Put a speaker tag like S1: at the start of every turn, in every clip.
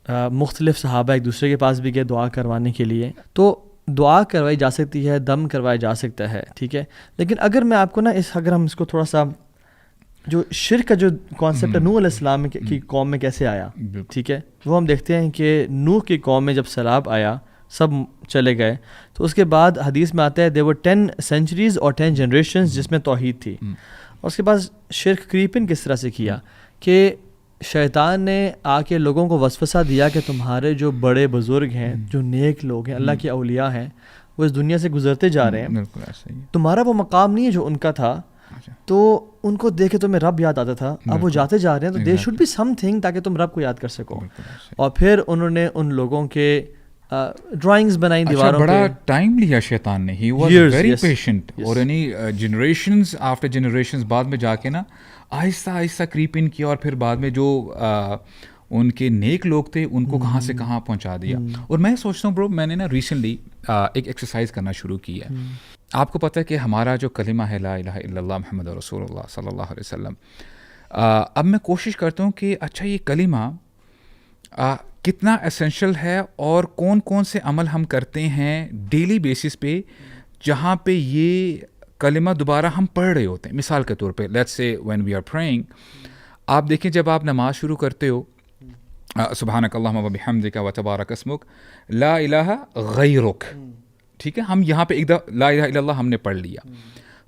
S1: مختلف صحابہ ایک دوسرے کے پاس بھی گئے دعا کروانے کے لیے، تو دعا کروائی جا سکتی ہے، دم کروایا جا سکتا ہے، ٹھیک ہے. لیکن اگر میں آپ کو نا اگر ہم اس کو تھوڑا سا جو شرک کا جو کانسیپٹ ہے نوح علیہ السلام کی قوم میں کیسے آیا، ٹھیک ہے، وہ ہم دیکھتے ہیں کہ نوح کی قوم میں جب سیلاب آیا سب چلے گئے، تو اس کے بعد حدیث میں آتا ہے there were 10 centuries اور 10 generations جس میں توحید تھی. اور اس کے بعد شرک کریپن کس طرح سے کیا کہ شیطان نے آ کے لوگوں کو وسوسہ دیا کہ تمہارے جو بڑے بزرگ ہیں، جو نیک لوگ ہیں، اللہ کے اولیاء ہیں، وہ اس دنیا سے گزرتے جا رہے ہیں، تمہارا وہ مقام نہیں ہے جو ان کا تھا، تو ان کو دیکھ کے تمہیں رب یاد آتا تھا، اب وہ جاتے جا رہے ہیں تو there should be something تاکہ تم رب کو یاد کر سکو. اور پھر انہوں نے ان لوگوں کے ڈرائنگز بنائی دیواروں پہ.
S2: بڑا ٹائم لیا شیطان نے، ہی واز ویری پیشنٹ، اور یعنی جنریشنز آفٹر جنریشنز بعد میں جا کے نا آہستہ آہستہ کریپ ان کیا، اور پھر بعد میں جو ان کے نیک لوگ تھے ان کو کہاں سے کہاں پہنچا دیا. اور میں سوچتا ہوں برو، میں نے نا ریسنٹلی ایک ایکسرسائز کرنا شروع کی ہے. آپ کو پتہ ہے کہ ہمارا جو کلمہ ہے لا الہ الا اللہ محمد رسول اللہ صلی اللہ علیہ وسلم، اب میں کوشش کرتا ہوں کہ اچھا یہ کلمہ کتنا اسینشل ہے، اور کون کون سے عمل ہم کرتے ہیں ڈیلی بیسس پہ جہاں پہ یہ کلمہ دوبارہ ہم پڑھ رہے ہوتے ہیں. مثال کے طور پہ let's say when we are praying, آپ دیکھیں جب آپ نماز شروع کرتے ہو سبحانک اللہم و بحمدک و تبارک اسمک لا الہ غیرک، ٹھیک ہے، ہم یہاں پہ ایک دفعہ لا الہ الا اللہ ہم نے پڑھ لیا.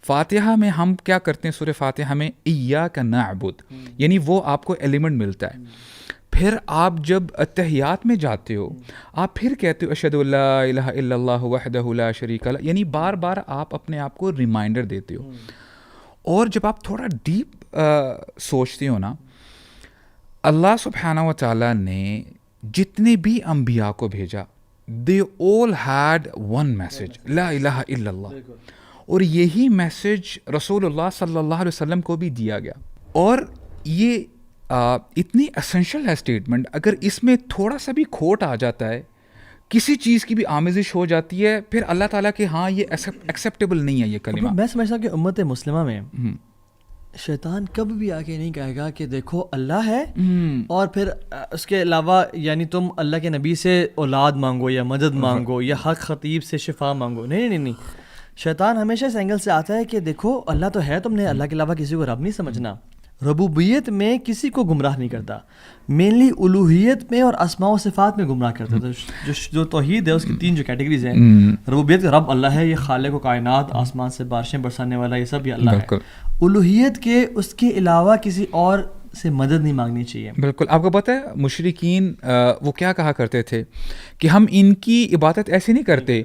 S2: فاتحہ میں ہم کیا کرتے ہیں، سورہ فاتحہ میں ایاک نعبد، یعنی وہ آپ کو ایلیمنٹ ملتا ہے. پھر آپ جب اتحیات میں جاتے ہو آپ پھر کہتے ہو اشہد ان لا الہ الا اللہ وحدہ لا شریک لہ، یعنی بار بار آپ اپنے آپ کو ریمائنڈر دیتے ہو. اور جب آپ تھوڑا ڈیپ سوچتے ہو نا، اللہ سبحانہ و تعالیٰ نے جتنے بھی انبیاء کو بھیجا they all had one message، لا الہ الا اللہ، اور یہی میسج رسول اللہ صلی اللہ علیہ وسلم کو بھی دیا گیا. اور یہ اتنی اسینشل ہے اسٹیٹمنٹ، اگر اس میں تھوڑا سا بھی کھوٹ آ جاتا ہے، کسی چیز کی بھی آمیزش ہو جاتی ہے، پھر اللہ تعالیٰ کہ ہاں یہ ایکسیپٹیبل نہیں ہے یہ کلمہ.
S1: میں سمجھتا ہوں کہ امت مسلمہ میں شیطان کب بھی آ کے نہیں کہے گا کہ دیکھو اللہ ہے اور پھر اس کے علاوہ یعنی تم اللہ کے نبی سے اولاد مانگو یا مدد مانگو یا حق خطیب سے شفا مانگو. نہیں. شیطان ہمیشہ اس اینگل سے آتا ہے کہ دیکھو اللہ تو ہے، تم نے اللہ کے علاوہ کسی کو رب نہیں سمجھنا. ربوبیت میں کسی کو گمراہ نہیں کرتا، مینلی الوہیت میں اور اسماء و صفات میں گمراہ کرتا ہے. جو توحید ہے اس کی 3 جو کیٹیگریز ہیں، ربوبیت کا رب اللہ ہے، یہ خالق و کائنات، آسمان سے بارشیں برسانے والا، یہ سب یہ اللہ ہے. الوہیت کے اس کے علاوہ کسی اور سے مدد نہیں مانگنی چاہیے.
S2: بالکل. آپ کو پتہ ہے مشرکین وہ کیا کہا کرتے تھے کہ ہم ان کی عبادت ایسے نہیں کرتے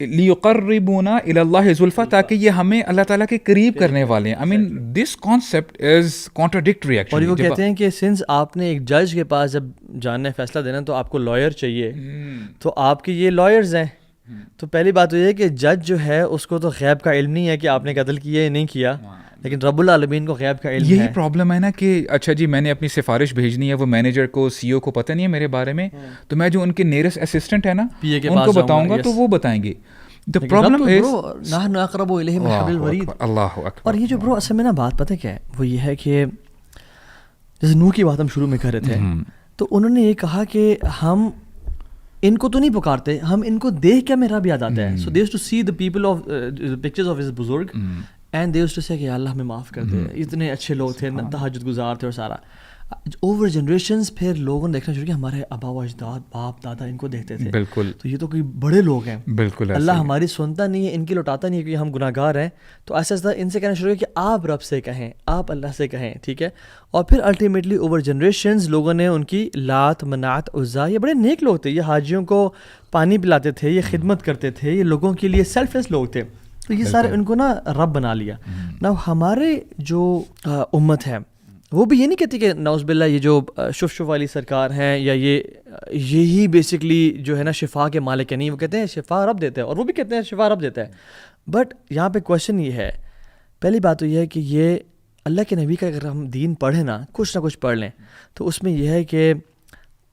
S2: لیقربونا الی اللہ زلفیٰ، تاکہ یہ ہمیں اللہ تعالیٰ کے قریب کرنے والے ہیں. I mean this concept is contradictory actually.
S1: اور وہ کہتے ہیں کہ سنس آپ نے ایک جج کے پاس جب جاننا ہے فیصلہ دینا تو آپ کو لائر چاہیے، تو آپ کے یہ لائرز ہیں. تو پہلی بات تو یہ ہے کہ جج جو ہے اس کو تو غیب کا علم نہیں ہے کہ آپ نے قتل کیا یا نہیں کیا، لیکن رب العالمین کو غیب کا علم ہے.
S2: یہی پرابلم ہے نا کہ اچھا جی میں نے اپنی سفارش بھیجنی ہے، وہ مینیجر کو سی او کو پتہ نہیں ہے میرے بارے میں، تو میں جو ان کے نیئرسٹ اسسٹنٹ ہے نا ان کو بتاؤں گا تو وہ بتائیں گے. The problem is
S1: نحن اقرب الیہ من حبل الورید.
S2: اللہ اکبر.
S1: اور یہ جو برو اصل میں نا بات پتہ کیا ہے، وہ یہ ہے کہ جیسے نوح کی بات ہم شروع میں کر رہے تھے، تو انہوں نے یہ کہا کہ ہم ان کو تو نہیں پکارتے، ہم ان کو دیکھ کے ہمیں رب یاد آتا ہے. So they used to see the people of the pictures of his بزرگ and they used to say کہ اللہ ہمیں معاف کر دے، اتنے اچھے لوگ تھے، تہجد گزار تھے. اور سارا اوور جنریشنز پھر لوگوں نے دیکھنا شروع کیا، ہمارے آبا و اجداد باپ دادا ان کو دیکھتے تھے،
S2: بالکل،
S1: تو یہ تو کوئی بڑے لوگ ہیں،
S2: بالکل
S1: اللہ ہماری سنتا نہیں ہے، ان کی لوٹاتا نہیں ہے کہ ہم گناہ گار ہیں. تو ایسا ایسا ان سے کہنا شروع کیا کہ آپ رب سے کہیں، آپ اللہ سے کہیں، ٹھیک ہے. اور پھر الٹیمیٹلی اوور جنریشنز لوگوں نے ان کی لات منات عزا، یہ بڑے نیک لوگ تھے، یہ حاجیوں کو پانی پلاتے تھے، یہ خدمت کرتے تھے، یہ لوگوں کے لیے سیلف لیس لوگ تھے، تو یہ سارے ان کو نا رب بنا لیا. نا ہمارے جو امت ہے وہ بھی یہ نہیں کہتی کہ نعوذ باللہ یہ جو شف والی سرکار ہیں یا یہی بیسکلی جو ہے نا شفا کے مالک ہے. نہیں، وہ کہتے ہیں شفا رب دیتا ہے، اور وہ بھی کہتے ہیں شفا رب دیتا ہے. بٹ یہاں پہ کویشچن یہ ہے، پہلی بات تو یہ ہے کہ یہ اللہ کے نبی کا اگر ہم دین پڑھیں نا، کچھ نہ کچھ پڑھ لیں، تو اس میں یہ ہے کہ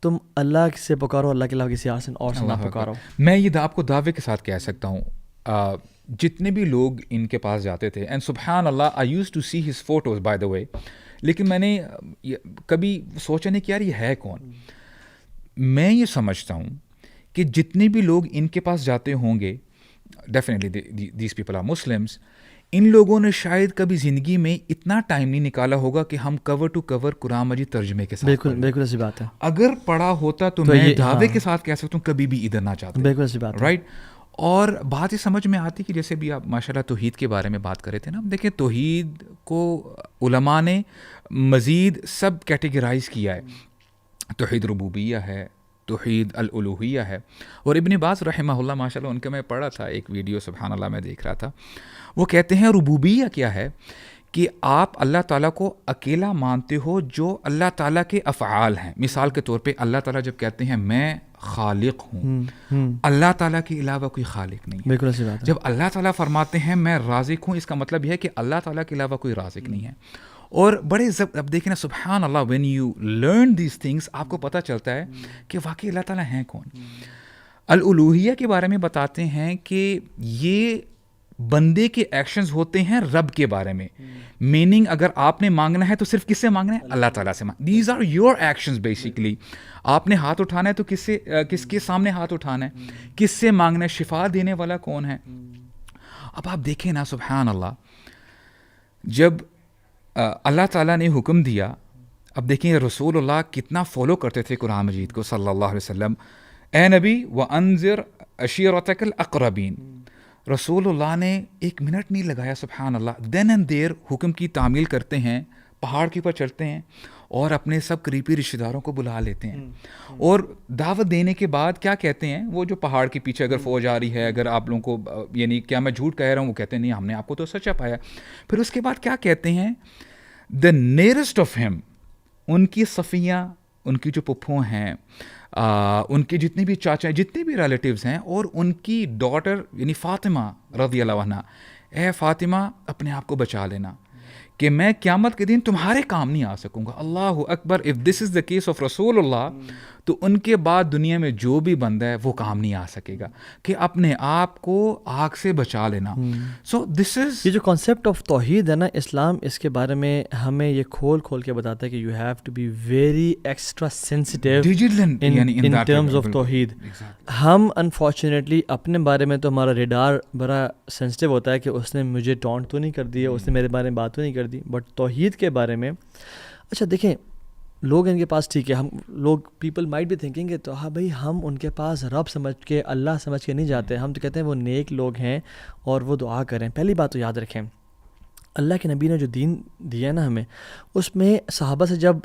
S1: تم اللہ سے پکارو، اللہ کے علاوہ کسی اور سے نہ پکارو.
S2: میں یہ آپ کو دعوے کے ساتھ کہہ سکتا ہوں، جتنے بھی لوگ ان کے پاس جاتے تھے، اینڈ سبحان اللہ I used to see his photos by the way, لیکن میں نے کبھی سوچا نہیں کہ یار یہ ہے کون. میں یہ سمجھتا ہوں کہ جتنے بھی لوگ ان کے پاس جاتے ہوں گے، definitely these people are Muslims, ان لوگوں نے شاید کبھی زندگی میں اتنا ٹائم نہیں نکالا ہوگا کہ ہم کور ٹو کور قرآن مجید ترجمے کے ساتھ.
S1: بالکل ایسی بات ہے.
S2: اگر پڑھا ہوتا تو میں دعوے کے ساتھ کہہ سکتا ہوں کبھی بھی ادھر نہ چاہتے.
S1: بالکل ایسی بات ہے.
S2: رائٹ. اور بات یہ سمجھ میں آتی کہ جیسے بھی آپ ماشاء اللہ توحید کے بارے میں بات کر رہے تھے نا، دیکھیں توحید کو علماء نے مزید سب کیٹیگرائز کیا ہے. توحید ربوبیہ ہے، توحید الالوہیہ ہے. اور ابن باز رحمہ اللہ ماشاء اللہ ان کا میں پڑھا تھا ایک ویڈیو، سبحان اللہ میں دیکھ رہا تھا، وہ کہتے ہیں ربوبیہ کیا ہے کہ آپ اللہ تعالیٰ کو اکیلا مانتے ہو جو اللہ تعالیٰ کے افعال ہیں. مثال کے طور پہ اللہ تعالیٰ جب کہتے ہیں میں خالق ہوں، اللہ تعالیٰ کے علاوہ کوئی خالق نہیں ہے.
S1: بالکل ایسی بات ہے.
S2: جب اللہ تعالیٰ فرماتے ہیں میں رازق ہوں، اس کا مطلب یہ ہے کہ اللہ تعالیٰ کے علاوہ کوئی رازق نہیں ہے. اور بڑے اب دیکھیں نا سبحان اللہ، when you learn these things آپ کو پتہ چلتا ہے کہ واقعی اللہ تعالیٰ ہیں کون. الالوہیہ کے بارے میں بتاتے ہیں کہ یہ بندے کے ایکشنز ہوتے ہیں رب کے بارے میں. میننگ اگر آپ نے مانگنا ہے تو صرف کس سے مانگنا ہے؟ اللہ تعالیٰ سے. These are your actions basically. آپ نے ہاتھ اٹھانا ہے تو کس کے سامنے ہاتھ اٹھانا ہے؟ کس سے مانگنا ہے؟ شفا دینے والا کون ہے؟ اب آپ دیکھیں نا سبحان اللہ، جب اللہ تعالیٰ نے حکم دیا، اب دیکھیں رسول اللہ کتنا فالو کرتے تھے قرآن مجید کو صلی اللہ علیہ وسلم. اے نبی وانذر عشیرتک الاقربین، رسول اللہ نے ایک منٹ نہیں لگایا سبحان اللہ، دین اینڈ دیر حکم کی تعمیل کرتے ہیں، پہاڑ کے اوپر چڑھتے ہیں اور اپنے سب قریبی رشتہ داروں کو بلا لیتے ہیں. اور دعوت دینے کے بعد کیا کہتے ہیں؟ وہ جو پہاڑ کے پیچھے اگر فوج آ رہی ہے، اگر آپ لوگوں کو یعنی کیا میں جھوٹ کہہ رہا ہوں، وہ کہتے ہیں نہیں ہم نے آپ کو تو سچا پایا. پھر اس کے بعد کیا کہتے ہیں؟ دا نیئرسٹ آف ہیم، ان کی صفیہ، ان کی جو پپھوں ہیں، ان کے جتنے بھی چاچا جتنے بھی ریلیٹیوز ہیں، اور ان کی ڈاٹر یعنی فاطمہ رضی اللہ عنہ، اے فاطمہ اپنے آپ کو بچا لینا کہ میں قیامت کے دن تمہارے کام نہیں آ سکوں گا. اللہ اکبر. If this is the case of رسول اللہ تو ان کے بعد دنیا میں جو بھی بندہ ہے وہ کام نہیں آ سکے گا کہ اپنے آپ کو آگ سے بچا لینا. سو دس از
S1: یہ جو کانسیپٹ آف توحید ہے نا، اسلام اس کے بارے میں ہمیں یہ کھول کے بتاتا ہے کہ you have to be very extra sensitive in terms of توحید. ہم انفارچونیٹلی اپنے بارے میں تو ہمارا ریڈار بڑا سینسٹیو ہوتا ہے کہ اس نے مجھے ٹونٹ تو نہیں کر دی ہے، اس نے میرے بارے میں بات تو نہیں کر دی. بٹ توحید کے بارے میں اچھا دیکھیں، لوگ ان کے پاس ٹھیک ہے، ہم لوگ پیپل مائٹ بھی تھنکنگ کہ تو ہاں بھائی ہم ان کے پاس رب سمجھ کے اللہ سمجھ کے نہیں جاتے، ہم تو کہتے ہیں وہ نیک لوگ ہیں اور وہ دعا کریں. پہلی بات تو یاد رکھیں، اللہ کے نبی نے جو دین دیا نا ہمیں، اس میں صحابہ سے جب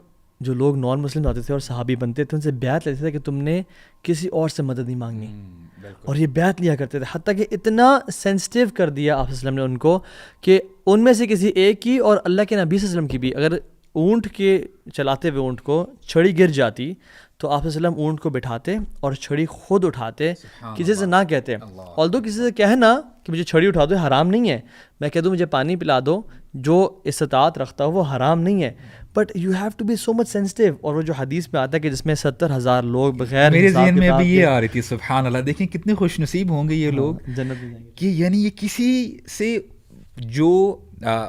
S1: جو لوگ نان مسلم آتے تھے اور صحابی بنتے تھے ان سے بیعت لیتے تھے کہ تم نے کسی اور سے مدد نہیں مانگنی، اور یہ بیعت لیا کرتے تھے. حتیٰ کہ اتنا سینسٹیو کر دیا آپ صلی اللہ علیہ وسلم نے ان کو کہ ان میں سے کسی ایک کی اور اللہ کے نبی صلی اللہ علیہ وسلم کی بھی اگر اونٹ کے چلاتے ہوئے اونٹ کو چھڑی گر جاتی تو آپ صلی اللہ علیہ وسلم اونٹ کو بٹھاتے اور چھڑی خود اٹھاتے، کسی سے نہ کہتے. although کسی سے کہنا کہ مجھے چھڑی اٹھا دو حرام نہیں ہے، میں کہہ دوں مجھے پانی پلا دو، جو استطاعت رکھتا ہو وہ حرام نہیں ہے. But you have to be so much sensitive. اور وہ جو حدیث میں آتا ہے کہ جس میں 70,000 لوگ بغیر،
S2: میرے ذہن میں ابھی یہ آ رہی تھی سبحان اللہ، دیکھیں کتنے خوش نصیب ہوں گے یہ لوگ
S1: جنت
S2: کہ یعنی یہ کسی سے جو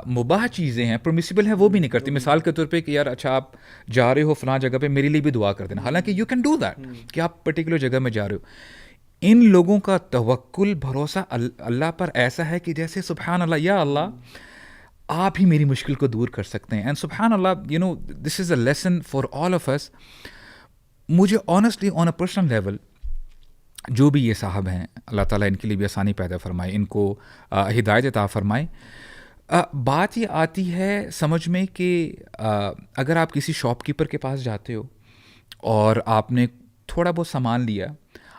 S2: مباح چیزیں ہیں پرمیسیبل ہیں وہ بھی نہیں کرتی. مثال کے طور پہ کہ یار اچھا آپ جا رہے ہو فلاں جگہ پہ، میرے لیے بھی دعا کر دینا، حالانکہ یو کین ڈو دیٹ کہ آپ پرٹیکولر جگہ میں جا رہے ہو. ان لوگوں کا توکل بھروسہ اللہ پر ایسا ہے کہ جیسے سبحان اللہ، یا اللہ آپ ہی میری مشکل کو دور کر سکتے ہیں. اینڈ سبحان اللہ، you know this is a lesson for all of us. مجھے honestly on a personal level جو بھی یہ صاحب ہیں، اللہ تعالیٰ ان کے لیے بھی آسانی پیدا فرمائے، ان کو ہدایت عطا فرمائے. بات یہ آتی ہے سمجھ میں کہ اگر آپ کسی شاپ کیپر کے پاس جاتے ہو اور آپ نے تھوڑا بہت سامان لیا،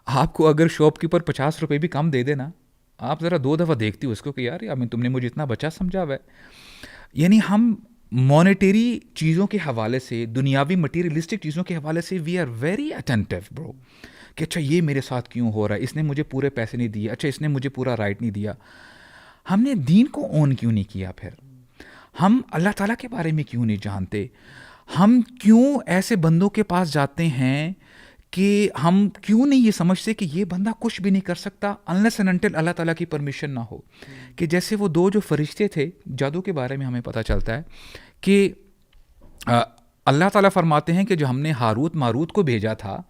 S2: آپ کو اگر شاپ کیپر 50 روپے بھی کم دے دینا، آپ ذرا 2 دفعہ دیکھتی ہو اس کو کہ یار تم نے مجھے اتنا بچا سمجھا ہوا ہے. یعنی ہم مانیٹری چیزوں کے حوالے سے، دنیاوی مٹیریلسٹک چیزوں کے حوالے سے وی آر ویری اٹینٹیو برو کہ اچھا یہ میرے ساتھ کیوں ہو رہا ہے، اس نے مجھے پورے پیسے نہیں دیے، اچھا اس نے مجھے پورا رائٹ نہیں دیا. ہم نے دین کو اون کیوں نہیں کیا؟ پھر ہم اللہ تعالیٰ کے بارے میں کیوں نہیں جانتے؟ ہم کیوں ایسے بندوں کے پاس جاتے ہیں کہ ہم کیوں نہیں یہ سمجھتے کہ یہ بندہ کچھ بھی نہیں کر سکتا unless and until اللہ تعالیٰ کی پرمیشن نہ ہو؟ کہ جیسے وہ 2 جو فرشتے تھے، جادو کے بارے میں ہمیں پتہ چلتا ہے کہ اللہ تعالیٰ فرماتے ہیں کہ جو ہم نے ہاروت ماروت کو بھیجا تھا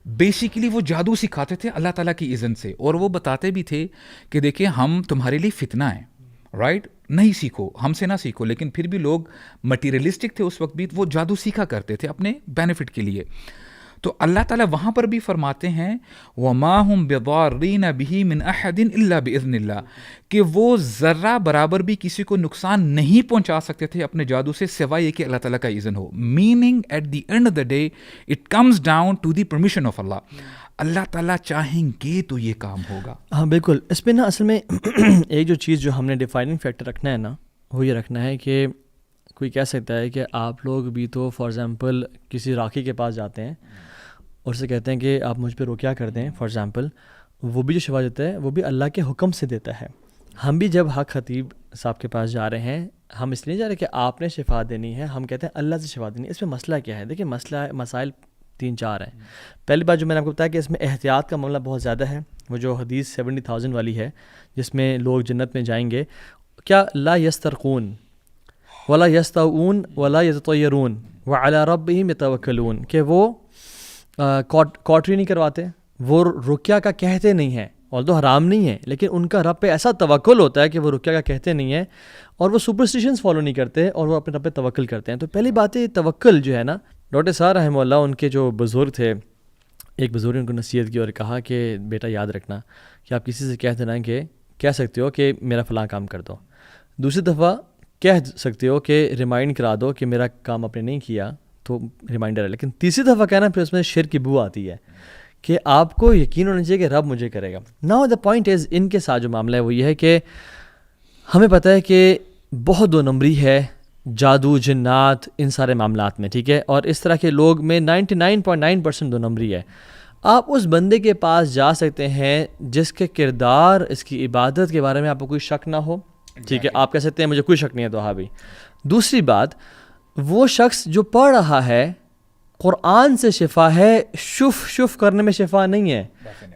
S2: بیسیکلی وہ جادو سکھاتے تھے اللہ تعالیٰ کی اذن سے, اور وہ بتاتے بھی تھے کہ دیکھیں ہم تمہارے لیے فتنہ ہیں, رائٹ, نہیں سیکھو, ہم سے نہ سیکھو. لیکن پھر بھی لوگ مٹیریلسٹک تھے اس وقت بھی, وہ جادو سیکھا کرتے تھے اپنے بینیفٹ کے لیے. تو اللہ تعالیٰ وہاں پر بھی فرماتے ہیں وَمَا هُمْ بِضَارِّينَ بِهِ مِنْ أَحَدٍ إِلَّا بِإِذْنِ اللَّهِ, کہ وہ ذرہ برابر بھی کسی کو نقصان نہیں پہنچا سکتے تھے اپنے جادو سے سوائے یہ کہ اللہ تعالیٰ کا اذن ہو. Meaning at the end of the day it comes down to the permission of اللہ. اللہ تعالیٰ چاہیں گے تو یہ کام ہوگا.
S1: ہاں بالکل. اس میں نا اصل میں ایک جو چیز جو ہم نے ڈیفائننگ فیکٹر رکھنا ہے نا, وہ یہ رکھنا ہے کہ کوئی کہہ سکتا ہے کہ آپ لوگ بھی تو فار ایگزامپل کسی راکھی کے پاس جاتے ہیں اور اسے کہتے ہیں کہ آپ مجھ پہ روکیا کر دیں فار ایگزامپل, وہ بھی جو شفا دیتا ہے وہ بھی اللہ کے حکم سے دیتا ہے. ہم بھی جب حق خطیب صاحب کے پاس جا رہے ہیں, ہم اس لیے جا رہے ہیں کہ آپ نے شفا دینی ہے, ہم کہتے ہیں اللہ سے شفا دینی ہے. اس میں مسئلہ کیا ہے؟ دیکھیں مسائل 3-4 ہیں. پہلی بات جو میں نے آپ کو بتایا کہ اس میں احتیاط کا معاملہ بہت زیادہ ہے. وہ جو حدیث 70,000 والی ہے جس میں لوگ جنت میں جائیں گے, کیا لا یسترقون ولا یستعون ولا یتطیرون وعلی ربہم یتوکلون, کہ وہ کاٹری نہیں کرواتے, وہ رقیہ کا کہتے نہیں ہیں, اور تو حرام نہیں ہے, لیکن ان کا رب پہ ایسا توکل ہوتا ہے کہ وہ رقیہ کا کہتے نہیں ہیں, اور وہ سپرسٹیشنز فالو نہیں کرتے, اور وہ اپنے رب پہ توکل کرتے ہیں. تو پہلی بات ہے توکل جو ہے نا, ڈاکٹر صاحب رحمہ اللہ ان کے جو بزرگ تھے, ایک بزرگ نے ان کو نصیحت کی اور کہا کہ بیٹا یاد رکھنا کہ آپ کسی سے کہہ دینا کہ کہہ سکتے ہو کہ میرا فلاں کام کر دو, دوسری دفعہ کہہ سکتے ہو کہ ریمائنڈ کرا دو کہ میرا کام آپ نے نہیں کیا تو ریمائنڈر ہے, لیکن تیسری دفعہ کہنا پھر اس میں شرک کی بو آتی ہے کہ آپ کو یقین ہونا چاہیے کہ رب مجھے کرے گا. ناؤ دا پوائنٹ از, ان کے ساتھ جو معاملہ ہے وہ یہ ہے کہ ہمیں پتہ ہے کہ بہت 2 نمبری ہے جادو, جنات, ان سارے معاملات میں, ٹھیک ہے, اور اس طرح کے لوگ میں 99.9% 2 نمبری ہے. آپ اس بندے کے پاس جا سکتے ہیں جس کے کردار, اس کی عبادت کے بارے میں آپ کو کوئی شک نہ ہو, ٹھیک ہے, آپ کہہ سکتے ہیں مجھے کوئی شک نہیں ہے تو ہاں بھی. دوسری بات, وہ شخص جو پڑھ رہا ہے قرآن سے شفا ہے, شف کرنے میں شفا نہیں ہے.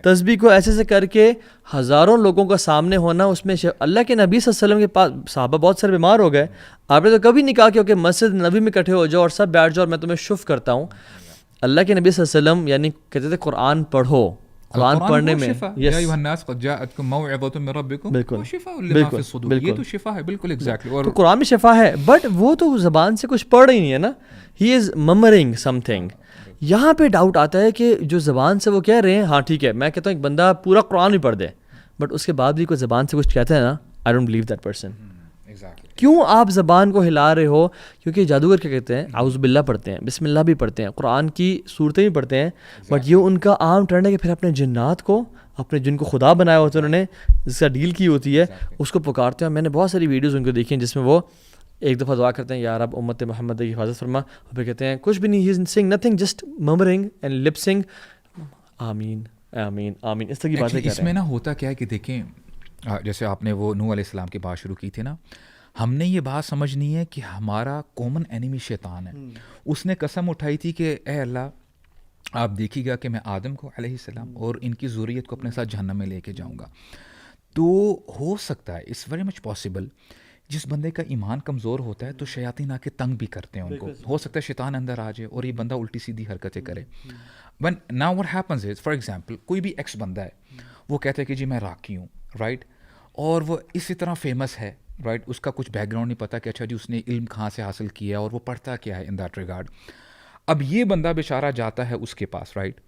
S1: تسبیح کو ایسے سے کر کے ہزاروں لوگوں کا سامنے ہونا, اس میں اللہ کے نبی صلی اللہ علیہ وسلم کے پاس صحابہ بہت سارے بیمار ہو گئے, آپ نے تو کبھی نہیں کہا کہ مسجد نبی میں اکٹھے ہو جاؤ اور سب بیٹھ جاؤ اور میں تمہیں شف کرتا ہوں. اللہ کے نبی صلی اللہ علیہ وسلم یعنی کہتے تھے قرآن پڑھو, قرآن پڑھنے میں تو قرآن میں شفا ہے, بٹ وہ تو زبان سے کچھ پڑھ رہی نہیں ہے نا, ہی از ممرنگ سم تھنگ. یہاں پہ ڈاؤٹ آتا ہے کہ جو زبان سے وہ کہہ رہے ہیں, ہاں ٹھیک ہے, میں کہتا ہوں ایک بندہ پورا قرآن بھی پڑھ دے بٹ اس کے بعد بھی کوئی زبان سے کچھ کہتا ہے نا, I don't believe that person. کیوں آپ زبان کو ہلا رہے ہو؟ کیونکہ جادوگر کیا کہتے ہیں, اعوذ باللہ پڑھتے ہیں, بسم اللہ بھی پڑھتے ہیں, قرآن کی صورتیں بھی پڑھتے ہیں, بٹ یہ ان کا عام ٹرینڈ ہے کہ پھر اپنے جنات کو, اپنے جن کو خدا بنایا ہوتا ہے انہوں نے, جس کا ڈیل کی ہوتی ہے, اس کو پکارتے ہیں. میں نے بہت ساری ویڈیوز ان کو دیکھی ہیں جس میں وہ ایک دفعہ دعا کرتے ہیں یا رب امت محمد کی حفاظت فرما, اور پھر کہتے ہیں کچھ بھی نہیں, ہی از سنگ نتھنگ, جسٹ ممرنگ اینڈ لپ سنگ, آمین آمین آمین, اس طرح کی باتیں.
S2: اس میں نا ہوتا کیا ہے کہ دیکھیں, جیسے آپ نے وہ نوح علیہ السلام کی بات شروع کی تھی نا, ہم نے یہ بات سمجھنی ہے کہ ہمارا کامن اینیمی شیطان ہے. اس نے قسم اٹھائی تھی کہ اے اللہ آپ دیکھیے گا کہ میں آدم کو علیہ السلام اور ان کی ذریت کو اپنے ساتھ جہنم میں لے کے جاؤں گا. تو ہو سکتا ہے, اٹس ویری مچ پاسبل, جس بندے کا ایمان کمزور ہوتا ہے تو شیاطین آ کے تنگ بھی کرتے ہیں ان کو, ہو سکتا ہے شیطان اندر آ جائے اور یہ بندہ الٹی سیدھی حرکتیں کرے. But now what happens is, for example کوئی بھی ایکس بندہ ہے, وہ کہتا ہے کہ جی میں راکی ہوں, رائٹ, اور وہ اسی طرح فیمس ہے, رائٹ, اس کا کچھ بیک گراؤنڈ نہیں پتا کہ اچھا جی اس نے علم کہاں سے حاصل کیا اور وہ پڑھتا کیا ہے ان دیٹ ریگارڈ. اب یہ بندہ بیچارہ جاتا ہے اس کے پاس, رائٹ,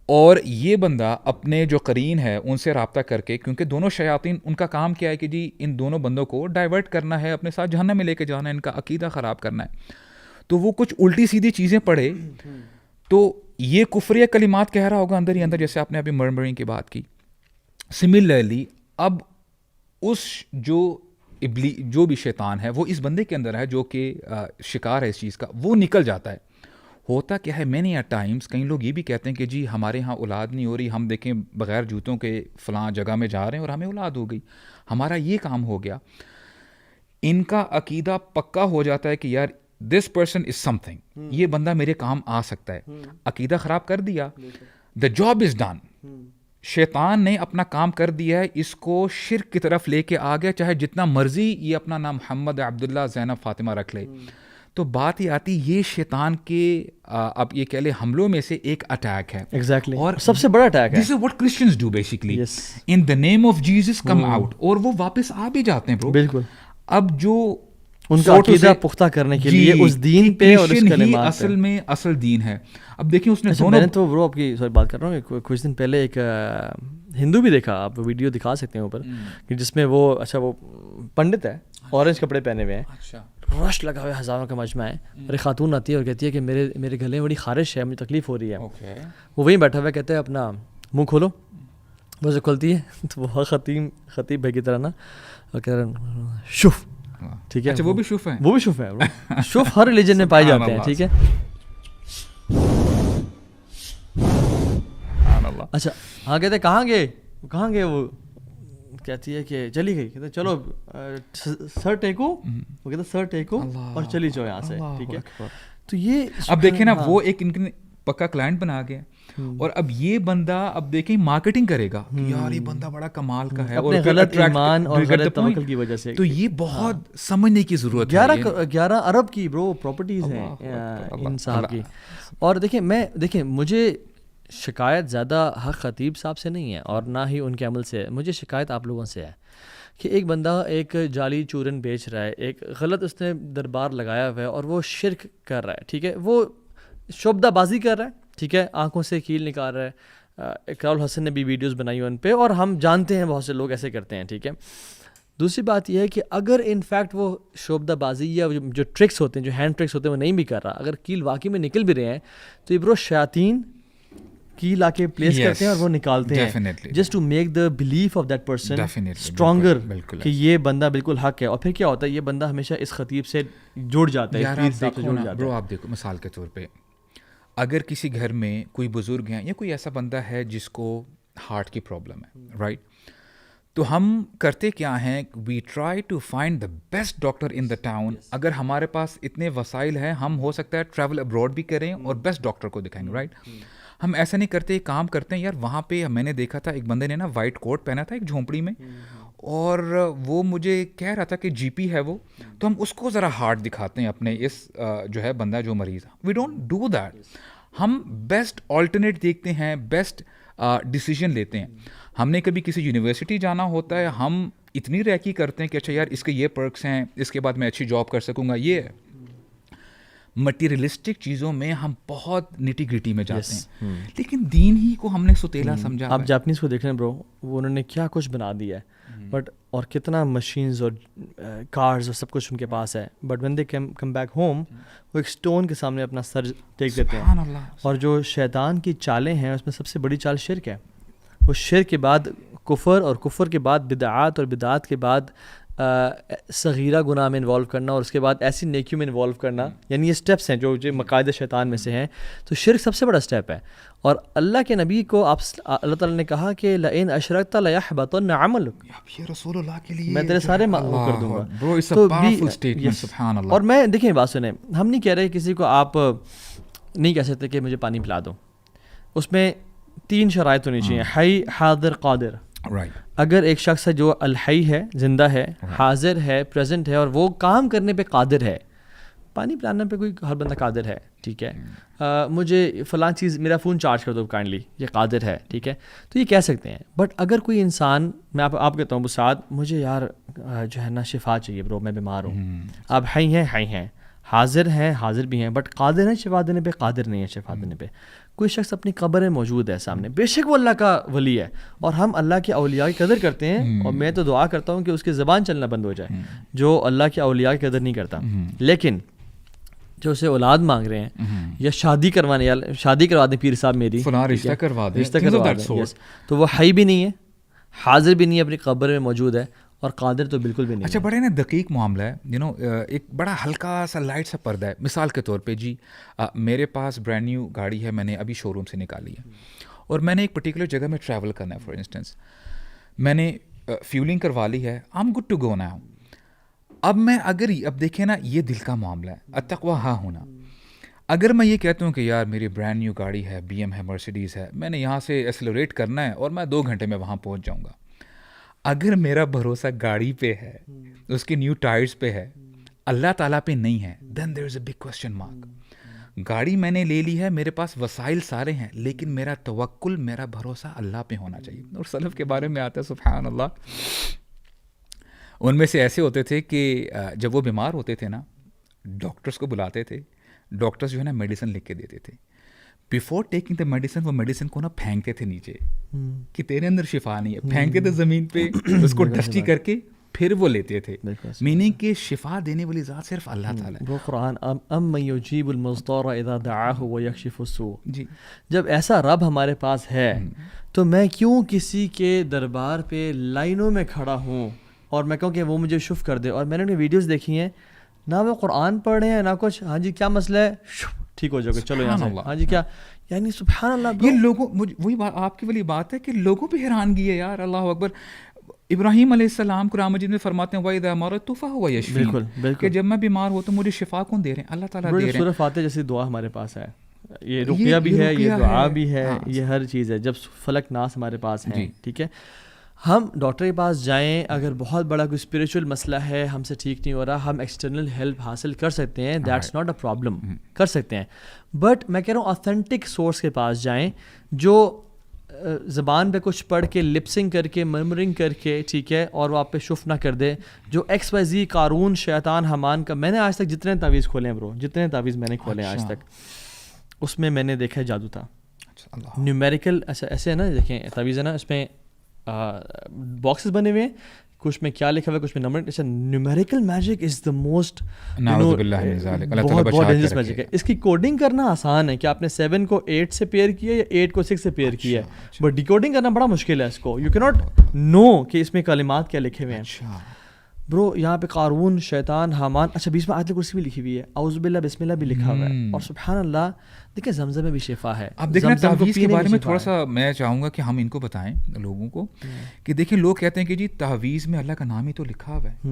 S2: اور یہ بندہ اپنے جو قرین ہے ان سے رابطہ کر کے, کیونکہ دونوں شیاطین ان کا کام کیا ہے کہ جی ان دونوں بندوں کو ڈائیورٹ کرنا ہے, اپنے ساتھ جہنم میں لے کے جانا ہے, ان کا عقیدہ خراب کرنا ہے. تو وہ کچھ الٹی سیدھی چیزیں پڑھے تو یہ کفریہ کلمات کہہ رہا ہوگا اندر ہی اندر, جیسے آپ نے ابھی مرمرنگ کی بات کی. سملرلی اب اس جو بھی شیطان ہے وہ اس بندے کے اندر ہے جو کہ شکار ہے اس چیز کا, وہ نکل جاتا ہے. ہوتا کیا ہے, مینی ایٹ ٹائمس کئی لوگ یہ بھی کہتے ہیں کہ جی ہمارے ہاں اولاد نہیں ہو رہی, ہم دیکھیں بغیر جوتوں کے فلاں جگہ میں جا رہے ہیں اور ہمیں اولاد ہو گئی, ہمارا یہ کام ہو گیا. ان کا عقیدہ پکا ہو جاتا ہے کہ یار this person is some thing, یہ بندہ میرے کام آ سکتا ہے. عقیدہ خراب کر دیا, دا جاب از ڈن, شیطان نے اپنا کام کر دیا ہے, اس کو شرک کی طرف لے کے آ گیا, چاہے جتنا مرضی یہ اپنا نام محمد عبداللہ زینب فاطمہ رکھ لے. تو بات یہ آتی یہ شیطان کے اب یہ کہہ لیں حملوں میں سے ایک اٹیک ہے.
S1: ایگزیکٹلی,
S2: اور
S1: سب سے بڑا اٹیک ہے.
S2: This is what Christians do basically, in the name of Jesus come out, اور وہ واپس آ بھی جاتے ہیں برو.
S1: بالکل.
S2: اب جو
S1: ان کا عقیدہ پختہ کرنے کے لیے اس دین پہ اور اس کلمات پہ,
S2: اصل میں اصل دین ہے. اب دیکھیں اس نے
S1: دونوں, میں نے تو برو آپ کی سوری بات کر رہا ہوں, کچھ دن پہلے ایک ہندو بھی دیکھا, آپ ویڈیو دکھا سکتے ہیں اوپر, کہ جس میں وہ اچھا وہ پنڈت ہے, اورنج کپڑے پہنے ہوئے ہیں, رش لگا ہوا ہے, ہزاروں کا مجمع ہے, اور ایک خاتون آتی ہے اور کہتی ہے کہ میرے گلے میں بڑی خارش ہے, مجھے تکلیف ہو رہی ہے. وہ وہیں بیٹھا ہوا ہے, کہتے ہیں اپنا منہ کھولو, وہ جو کھلتی ہے تو وہ خطیب بھائی کی طرح نا, اور کہہ رہے ہیں شف, ٹھیک ہے.
S2: اچھا وہ بھی شف ہے,
S1: وہ بھی شف ہے, شف ہر ریلیجن میں پائے جاتے ہیں, ٹھیک ہے. اچھا ہاں, کہتے کہاں گئے, وہ کہتی ہے کہ چلی گئی, کہتے چلو سر ٹیکو, وہ کہتے سر ٹیکو اور چلی جاؤ یہاں سے, ٹھیک ہے. تو یہ
S2: اب دیکھیں نا, وہ ایک ان کے پکا کلائنٹ بنا گیا, اور اب یہ بندہ اب دیکھیں مارکیٹنگ کرے گا کہ یار یہ بندہ بڑا کمال کا ہے, اور
S1: غلط ایمان اور غلط توکل کی وجہ سے.
S2: تو یہ بہت سمجھنے کی ضرورت ہے.
S1: 11 ارب کی برو پراپرٹیز ہیں ان صاحب کی. اور دیکھیں مجھے شکایت زیادہ حق خطیب صاحب سے نہیں ہے, اور نہ ہی ان کے عمل سے ہے. مجھے شکایت آپ لوگوں سے ہے کہ ایک بندہ ایک جعلی چورن بیچ رہا ہے, ایک غلط اس نے دربار لگایا ہوا ہے, اور وہ شرک کر رہا ہے, ٹھیک ہے, وہ شعبدہ بازی کر رہا ہے, ٹھیک ہے, آنکھوں سے کیل نکال رہا ہے. اقرار الحسن نے بھی ویڈیوز بنائی ان پہ, اور ہم جانتے ہیں بہت سے لوگ ایسے کرتے ہیں, ٹھیک ہے. دوسری بات یہ ہے کہ اگر ان فیکٹ وہ شعبدہ بازی یا جو ٹرکس ہوتے ہیں, جو ہینڈ ٹرکس ہوتے ہیں, وہ نہیں بھی کر رہا, اگر کیل واقعی میں نکل بھی رہے ہیں, تو یہ برو شیاطین کیل آ کے پلیس کرتے ہیں اور وہ نکالتے ہیں, just to make the belief of that person stronger کہ یہ بندہ بالکل حق ہے. اور پھر کیا ہوتا ہے, یہ بندہ ہمیشہ اس خطیب سے جڑ جاتا ہے, پیر صاحب سے جڑ جاتا ہے.
S2: برو آپ دیکھو مثال کے طور پہ, اگر کسی گھر میں کوئی بزرگ ہیں یا کوئی ایسا بندہ ہے جس کو ہارٹ کی پرابلم ہے, رائٹ, تو ہم کرتے کیا ہیں, we try to find the best doctor in the town. اگر ہمارے پاس اتنے وسائل ہیں, ہم ہو سکتا ہے ٹریول ابراڈ بھی کریں اور بیسٹ ڈاکٹر کو دکھائیں گے, رائٹ. ہم ایسا نہیں کرتے, ایک کام کرتے ہیں یار, وہاں پہ میں نے دیکھا تھا ایک بندے نے نا وائٹ کوٹ پہنا تھا ایک جھونپڑی میں, اور وہ مجھے کہہ رہا تھا کہ جی پی ہے وہ, تو ہم اس کو ذرا ہارٹ دکھاتے ہیں اپنے اس جو ہے بندہ جو مریض ہے. We don't do that. ہم بیسٹ آلٹرنیٹ دیکھتے ہیں, بیسٹ ڈیسیجن لیتے ہیں. ہم نے کبھی کسی یونیورسٹی جانا ہوتا ہے, ہم اتنی ریکی کرتے ہیں کہ اچھا یار اس کے یہ پرکس ہیں, اس کے بعد میں اچھی جاب کر سکوں گا. یہ مٹیریلسٹک چیزوں میں ہم بہت نیٹی گریٹی میں جاتے ہیں, لیکن دین ہی کو ہم نے ستیلا سمجھا.
S1: آپ جاپنیز کو دیکھ رہے ہیں برو, وہ انہوں نے کیا کچھ بنا دیا ہے, بٹ اور کتنا مشینز اور کارز اور سب کچھ ان کے پاس ہے, but when they come back home وہ ایک اسٹون کے سامنے اپنا سر ٹیک دیتے ہیں. اور جو شیطان کی چالیں ہیں اس میں سب سے بڑی چال شرک ہے. وہ شرک کے بعد کفر, اور کفر کے بعد بدعات, اور بدعات کے بعد صغیرہ گناہ میں انوالو کرنا, اور اس کے بعد ایسی نیکیوں میں انوالو کرنا. یعنی یہ سٹیپس ہیں جو مقاصد شیطان میں سے ہیں. تو شرک سب سے بڑا سٹیپ ہے. اور اللہ کے نبی کو اللہ تعالیٰ نے کہا کہ لئن اشرکت لیحبطن عملک,
S2: یہ رسول اللہ کے لیے
S1: میں تیرے سارے وہ کر دوں گا.
S2: برو اٹس ا پاورفل اسٹیٹمنٹ, سبحان اللہ.
S1: اور میں دیکھیں بات سنیں, ہم نہیں کہہ رہے کسی کو آپ نہیں کہہ سکتے کہ مجھے پانی پلا دو. اس میں 3 شرائط ہونی چاہیے, حی, حاضر, قادر. اگر ایک شخص ہے جو الحی ہے, زندہ ہے, حاضر ہے, پریزنٹ ہے, اور وہ کام کرنے پہ قادر ہے, پانی پلانے پہ کوئی ہر بندہ قادر ہے, ٹھیک ہے, مجھے فلاں چیز میرا فون چارج کر دو کائنڈلی, یہ قادر ہے, ٹھیک ہے, تو یہ کہہ سکتے ہیں. بٹ اگر کوئی انسان, میں آپ کہتا ہوں بسعد, مجھے یار جو ہے نا شفا چاہیے برو, میں بیمار ہوں, آپ حی ہیں, حاضر ہیں, حاضر بھی ہیں, بٹ قادر ہیں شفا دینے پہ, قادر نہیں ہے شفا دینے پہ. کوئی شخص اپنی قبر میں موجود ہے سامنے, بے شک وہ اللہ کا ولی ہے, اور ہم اللہ کے اولیاء کی قدر کرتے ہیں, اور میں تو دعا کرتا ہوں کہ اس کی زبان چلنا بند ہو جائے جو اللہ کے اولیاء کی قدر نہیں کرتا. لیکن جو اسے اولاد مانگ رہے ہیں, یا شادی کروا دیں پیر صاحب میری,
S2: رشتہ کروا دیں,
S1: تو وہ حی بھی نہیں ہے, حاضر بھی نہیں ہے, اپنی قبر میں موجود ہے, اور قادر تو بالکل بھی نہیں.
S2: اچھا بڑے نا دقیق معاملہ ہے, یو نو, ایک بڑا ہلکا سا لائٹ سا پردہ ہے. مثال کے طور پہ جی, میرے پاس برانڈ نیو گاڑی ہے, میں نے ابھی شو روم سے نکالی ہے, اور میں نے ایک پرٹیکولر جگہ میں ٹریول کرنا ہے. فار انسٹنس میں نے فیولنگ کروا لی ہے, I am good to go now. اب دیکھیں نا, یہ دل کا معاملہ ہے, التقویٰ ہاں ہونا. اگر میں یہ کہتا ہوں کہ یار میری برانڈ نیو گاڑی ہے, بی ایم ہے, مرسیڈیز ہے, میں نے یہاں سے ایکسلریٹ کرنا ہے اور میں 2 گھنٹے میں وہاں پہنچ جاؤں گا. اگر میرا بھروسہ گاڑی پہ ہے, اس کے نیو ٹائرز پہ ہے, اللہ تعالیٰ پہ نہیں ہے, then there is a big question mark. گاڑی میں نے لے لی ہے, میرے پاس وسائل سارے ہیں, لیکن میرا توکل, میرا بھروسہ اللہ پہ ہونا چاہیے. اور سلف کے بارے میں آتا ہے سبحان اللہ, ان میں سے ایسے ہوتے تھے کہ جب وہ بیمار ہوتے تھے نا, ڈاکٹرز کو بلاتے تھے, ڈاکٹرز جو ہے نا میڈیسن لکھ کے دیتے تھے. بیفور ٹیکنگ دا میڈیسن وہ میڈیسن کو نا پھینکتے تھے نیچے کہ تیرے اندر شفا نہیں ہے, پھینکتے تھے زمین پہ, اس کو ڈسٹی کر کے پھر وہ لیتے تھے. میننگ کہ شفا دینے والی ذات صرف اللہ تعالیٰ ہے.
S1: وہ قرآن ام یجیب المضطر اذا دعاہ ویکشف السوء,
S2: جی
S1: جب ایسا رب ہمارے پاس ہے تو میں کیوں کسی کے دربار پہ لائنوں میں کھڑا ہوں اور میں کہوں کہ وہ مجھے شف کر دے. اور میں نے اپنی ویڈیوز دیکھی ہیں, نہ وہ قرآن پڑھ رہے ہیں نہ کچھ, ہاں جی کیا مسئلہ ہے, ٹھیک ہو جاؤ گے, چلو یہاں سے, ہاں جی کیا, یعنی سبحان اللہ.
S2: یہ لوگوں, وہی بات آپ کی والی بات ہے کہ لوگوں پہ حیرانگی ہے یار. اللہ اکبر. ابراہیم علیہ السلام قرآن مجید میں فرماتے ہیں وَإِذَا مَرَضْتُ فَهُوَ يَشْفِينِ,
S1: بالکل
S2: کہ جب میں بیمار ہوں تو مجھے شفا کون دے رہے ہیں؟ اللہ تعالیٰ دے رہے ہیں.
S1: سورہ فاتحہ جیسی دعا ہمارے پاس ہے, یہ رقیہ بھی ہے, یہ دعا بھی ہے, یہ ہر چیز ہے. جب فلک ناس ہمارے پاس ہیں, ٹھیک ہے, ہم ڈاکٹر کے پاس جائیں, اگر بہت بڑا کوئی اسپریچول مسئلہ ہے, ہم سے ٹھیک نہیں ہو رہا, ہم ایکسٹرنل ہیلپ حاصل کر سکتے ہیں, دیٹس ناٹ اے پرابلم, کر سکتے ہیں. بٹ میں کہہ رہا ہوں اوتھینٹک سورس کے پاس جائیں جو زبان پہ کچھ پڑھ کے لپسنگ کر کے مرمرنگ کر کے, ٹھیک ہے, اور وہ آپ پہ شف نہ کر دے. جو ایکس وائی زی قارون شیطان حمان کا, میں نے آج تک جتنے تعویذ کھولے ہیں برو, جتنے تعویذ میں نے کھولے ہیں آج تک, اس میں نے دیکھا ہے جادو تھا. نیومیریکل ایسے ہے نا, دیکھیں تعویذ ہے نا, اس میں باکسز بنے ہوئے ہیں, کچھ میں کیا لکھا ہوا ہے, کچھ میں نمبر. اچھا, numerical magic is the most بہت ڈینجرس میجک ہے. اس کی کوڈنگ کرنا آسان ہے کہ آپ نے 7 کو 8 سے پیئر کیا یا 8 کو 6 سے پیئر کیا ہے, بٹ ڈیکوڈنگ کرنا بڑا مشکل ہے اس کو. یو کی ناٹ نو کہ اس میں کلمات کیا لکھے ہوئے ہیں. برو یہاں پہ قارون شیطان حامان, اچھا بیچ میں آیت الکرسی بھی لکھی ہوئی ہے, اعوذ باللہ بسم اللہ بھی لکھا ہوا ہے, اور سبحان اللہ دیکھیں زمزم میں بھی شفا ہے.
S2: اب دیکھیں تعویذ کے بارے میں تھوڑا سا میں چاہوں گا کہ ہم ان کو بتائیں لوگوں کو کہ دیکھیں لوگ کہتے ہیں کہ جی تعویذ میں اللہ کا نام ہی تو لکھا ہوا ہے,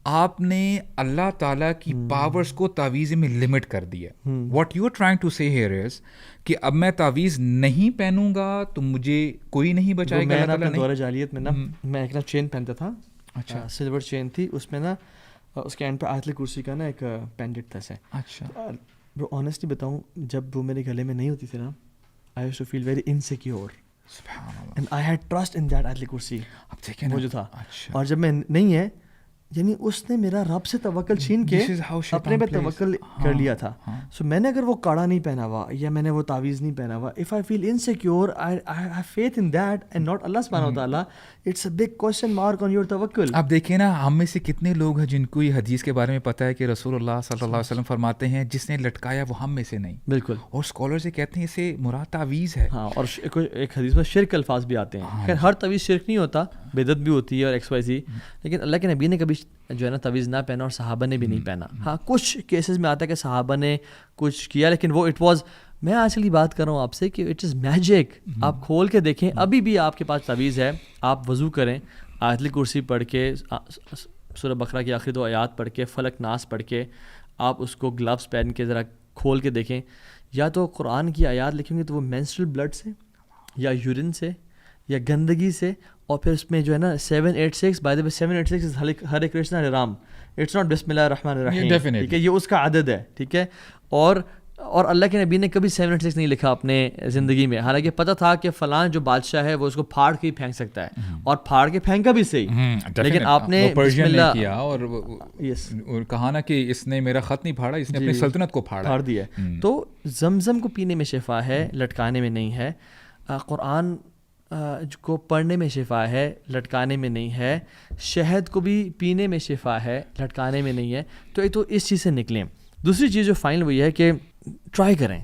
S2: آپ نے اللہ تعالیٰ کی پاورز کو تعویذ میں لمٹ کر دیا. What you are trying to say here is کہ اب میں تعویذ نہیں پہنوں گا تو مجھے کوئی نہیں بچائے گا.
S1: میں اپنے دور جاہلیت میں نا, میں ایک نا چین پہنتا تھا, اچھا سلور چین تھی, اس میں نا اس کے اینڈ پہ آیت الکرسی کا نا ایک پینڈنٹ تھا سے. اچھا برو آنیسٹلی بتاؤں, جب وہ میرے گلے میں نہیں ہوتی تھی نا, I used to feel very insecure, and I had trust in that آیت الکرسی, وہ جو تھا. اور جب میں نہیں ہے, یعنی اس نے میرا رب سے توکل چھین کے اپنے پہ توکل کر لیا تھا. سو میں نے اگر وہ کاڑا نہیں پہنا ہوا یا میں نے وہ تعویذ نہیں پہنا ہوا, if I feel insecure I have faith in that and not اللہ سبحانہ وتعالیٰ, it's a big question mark on your توکل.
S2: اب دیکھیں نا, ہم میں سے کتنے لوگ ہیں جن کو یہ حدیث کے بارے میں پتہ ہے کہ رسول اللہ صلی اللہ علیہ وسلم فرماتے ہیں جس نے لٹکایا وہ ہم میں سے نہیں.
S1: بالکل.
S2: اور اسکالرز یہ کہتے ہیں اسے مراد تعویذ ہے.
S1: ہاں, اور ایک حدیث میں شرک الفاظ بھی آتے ہیں. خیر ہر تعویذ شرک نہیں ہوتا, بدعت بھی ہوتی ہے اور ایکس وائی زی, لیکن اللہ کے نبی نے کبھی جو ہے نا تعویذ نہ پہنا اور صحابہ نے بھی نہیں پہنا. ہاں کچھ کیسز میں آتا ہے کہ صحابہ نے کچھ کیا, لیکن وہ اٹ واز, میں آج کل بات کر رہا ہوں آپ سے کہ اٹ از میجک. آپ کھول کے دیکھیں, ابھی بھی آپ کے پاس تعویذ ہے, آپ وضو کریں, آیت الکرسی پڑھ کے, سورہ بقرہ کی آخری 2 آیات پڑھ کے, فلک ناس پڑھ کے, آپ اس کو گلوز پہن کے ذرا کھول کے دیکھیں, یا تو قرآن کی آیات لکھیں گے تو وہ مینسٹرل بلڈ سے یا یورین سے یا گندگی سے, اور پھر اس میں جو ہے نا 786, بائی دا وے 786 از ہرے کرشنا ہرے رام, اٹس ناٹ بسم اللہ الرحمن الرحیم, ٹھیک ہے, یہ اس کا عدد ہے, ٹھیک ہے. اور اللہ کے نبی نے کبھی 786 نہیں لکھا اپنے زندگی میں, حالانکہ پتہ تھا کہ فلاں جو بادشاہ ہے وہ اس کو پھاڑ کے ہی پھینک سکتا ہے, اور پھاڑ کے پھینکا بھی صحیح, لیکن آپ نے
S2: بسم اللہ کیا اور کہا نا کہ اس نے میرا خط نہیں پھاڑا, اس نے اپنی سلطنت کو پھاڑ
S1: دیا. تو زمزم کو پینے میں شفا ہے, لٹکانے میں نہیں ہے. قرآن کو پڑھنے میں شفا ہے, لٹکانے میں نہیں ہے. شہد کو بھی پینے میں شفا ہے, لٹکانے میں نہیں ہے. تو ایک تو اس چیز سے نکلیں. دوسری چیز جو فائنل ہوئی ہے کہ ٹرائی کریں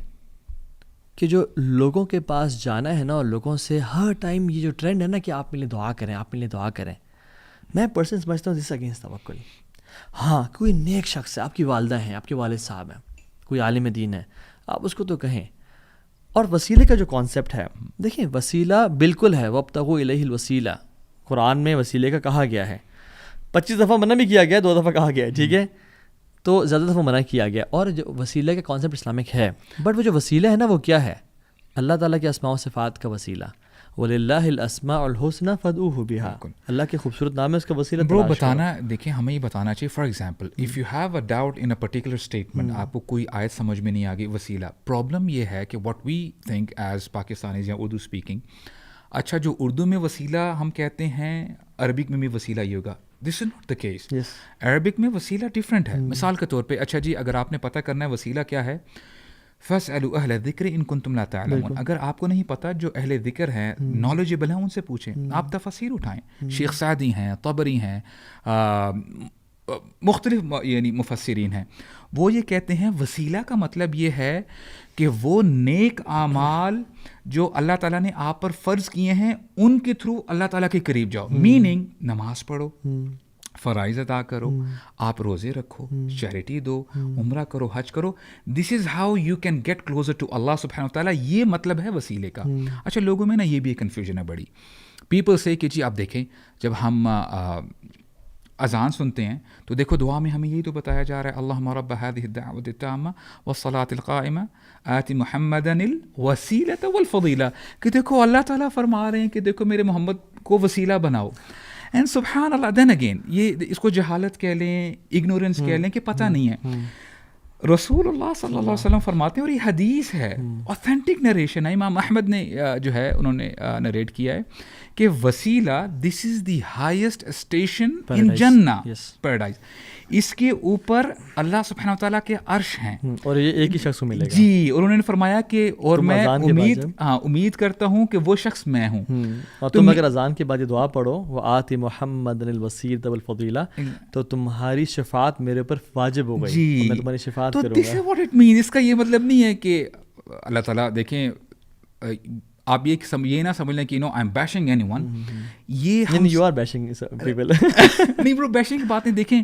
S1: کہ جو لوگوں کے پاس جانا ہے نا, اور لوگوں سے ہر ٹائم یہ جو ٹرینڈ ہے نا کہ آپ میرے لیے دعا کریں, آپ میرے لیے دعا کریں, میں پرسن سمجھتا ہوں دس اگینسٹ توکل. ہاں کوئی نیک شخص ہے, آپ کی والدہ ہیں, آپ کے والد صاحب ہیں, کوئی عالم دین ہے, آپ اس کو تو کہیں. اور وسیلے کا جو کانسیپٹ ہے, دیکھیں وسیلہ بالکل ہے, وابتغوا الیہ الوسیلہ, قرآن میں وسیلے کا کہا گیا ہے, 25 دفعہ منع بھی کیا گیا, 2 دفعہ کہا گیا ہے, ٹھیک ہے, تو زیادہ دفعہ منع کیا گیا. اور جو وسیلے کا کانسیپٹ اسلامک ہے, بٹ وہ جو وسیلہ ہے نا وہ کیا ہے, اللہ تعالیٰ کے اسماء و صفات کا وسیلہ. وَلِلَّهِ الْأَسْمَاءُ الْحُسْنَى فَادْعُوهُ بِهَا, اللہ کے خوبصورت نام ہے اس کا وسیلہ
S2: برو
S1: تلاش
S2: بتانا. دیکھیں ہمیں یہ بتانا چاہیے for example if you have a doubt in a particular statement, آپ کو کوئی آیت سمجھ میں نہیں آ گئی, وسیلہ. پرابلم یہ ہے کہ what we think as Pakistanis یا اردو اسپیکنگ, اچھا جو اردو میں وسیلہ ہم کہتے ہیں عربک میں بھی وسیلہ یہ ہوگا. This is not the case. Arabic میں وسیلہ ڈفرینٹ ہے. مثال کے طور پہ اچھا جی اگر آپ نے پتہ کرنا ہے وسیلہ کیا ہے, فاسألوا اہل الذکر ان کنتم لا تعلمون, اگر آپ کو نہیں پتہ جو اہل ذکر ہیں نالجبل ہیں ان سے پوچھیں. آپ تفاسیر اٹھائیں, شیخ سعدی ہیں, طبری ہیں, مختلف یعنی مفسرین ہیں, وہ یہ کہتے ہیں وسیلہ کا مطلب یہ ہے کہ وہ نیک اعمال جو اللہ تعالیٰ نے آپ پر فرض کیے ہیں ان کے تھرو اللہ تعالیٰ کے قریب جاؤ. میننگ نماز پڑھو, فرائض ادا کرو, آپ روزے رکھو, چیریٹی دو, عمرہ کرو, حج کرو. This is how you can get closer to اللہ سبحانہ وتعالیٰ. یہ مطلب ہے وسیلے کا. اچھا لوگوں میں نا یہ بھی کنفیوژن ہے بڑی. پیپل سے کہ جی آپ دیکھیں جب ہم اذان سنتے ہیں تو دیکھو دعا میں ہمیں یہی تو بتایا جا رہا ہے اللہم رب هذه الدعوۃ التامہ والصلاۃ القائمہ آت محمدا الوسیلۃ والفضیلہ, کہ دیکھو اللہ تعالیٰ فرما رہے ہیں کہ دیکھو میرے محمد کو وسیلہ بناؤ. اینڈ سبحان اللہ, دین اگین یہ اس کو جہالت کہہ لیں, اگنورینس کہہ لیں کہ پتہ نہیں ہے. رسول اللہ صلی اللہ علیہ وسلم فرماتے ہیں, اور یہ حدیث ہے, اوتھینٹک نریشن ہے, امام احمد نے جو ہے انہوں نے نریٹ کیا ہے کہ وسیلہ دس از دی ہائیسٹ اسٹیشن ان جنہ, پیراڈائز. اس کے اوپر اللہ سبحانہ وتعالیٰ کے عرش ہیں,
S1: اور یہ ایک ہی شخص کو ملے گا.
S2: جی, اور انہوں نے فرمایا کہ اور میں امید کرتا ہوں کہ وہ شخص میں ہوں.
S1: اور تم اگر اذان کے بعد یہ دعا پڑھو وہ آتی محمد الوسیلۃ والفضیلہ, تو تمہاری شفاعت میرے اوپر واجب ہو گئی,
S2: جی
S1: میں تمہاری شفاعت
S2: کروں گا. تو دس از واٹ اٹ مین. اس کا یہ مطلب نہیں ہے کہ اللہ تعالیٰ دیکھیں آپ یہ نہ سمجھ لیں کہ no I am bashing anyone, یہ
S1: یو آر بیشنگ پیپل.
S2: نہیں برو, بیشنگ کی بات نہیں. دیکھیں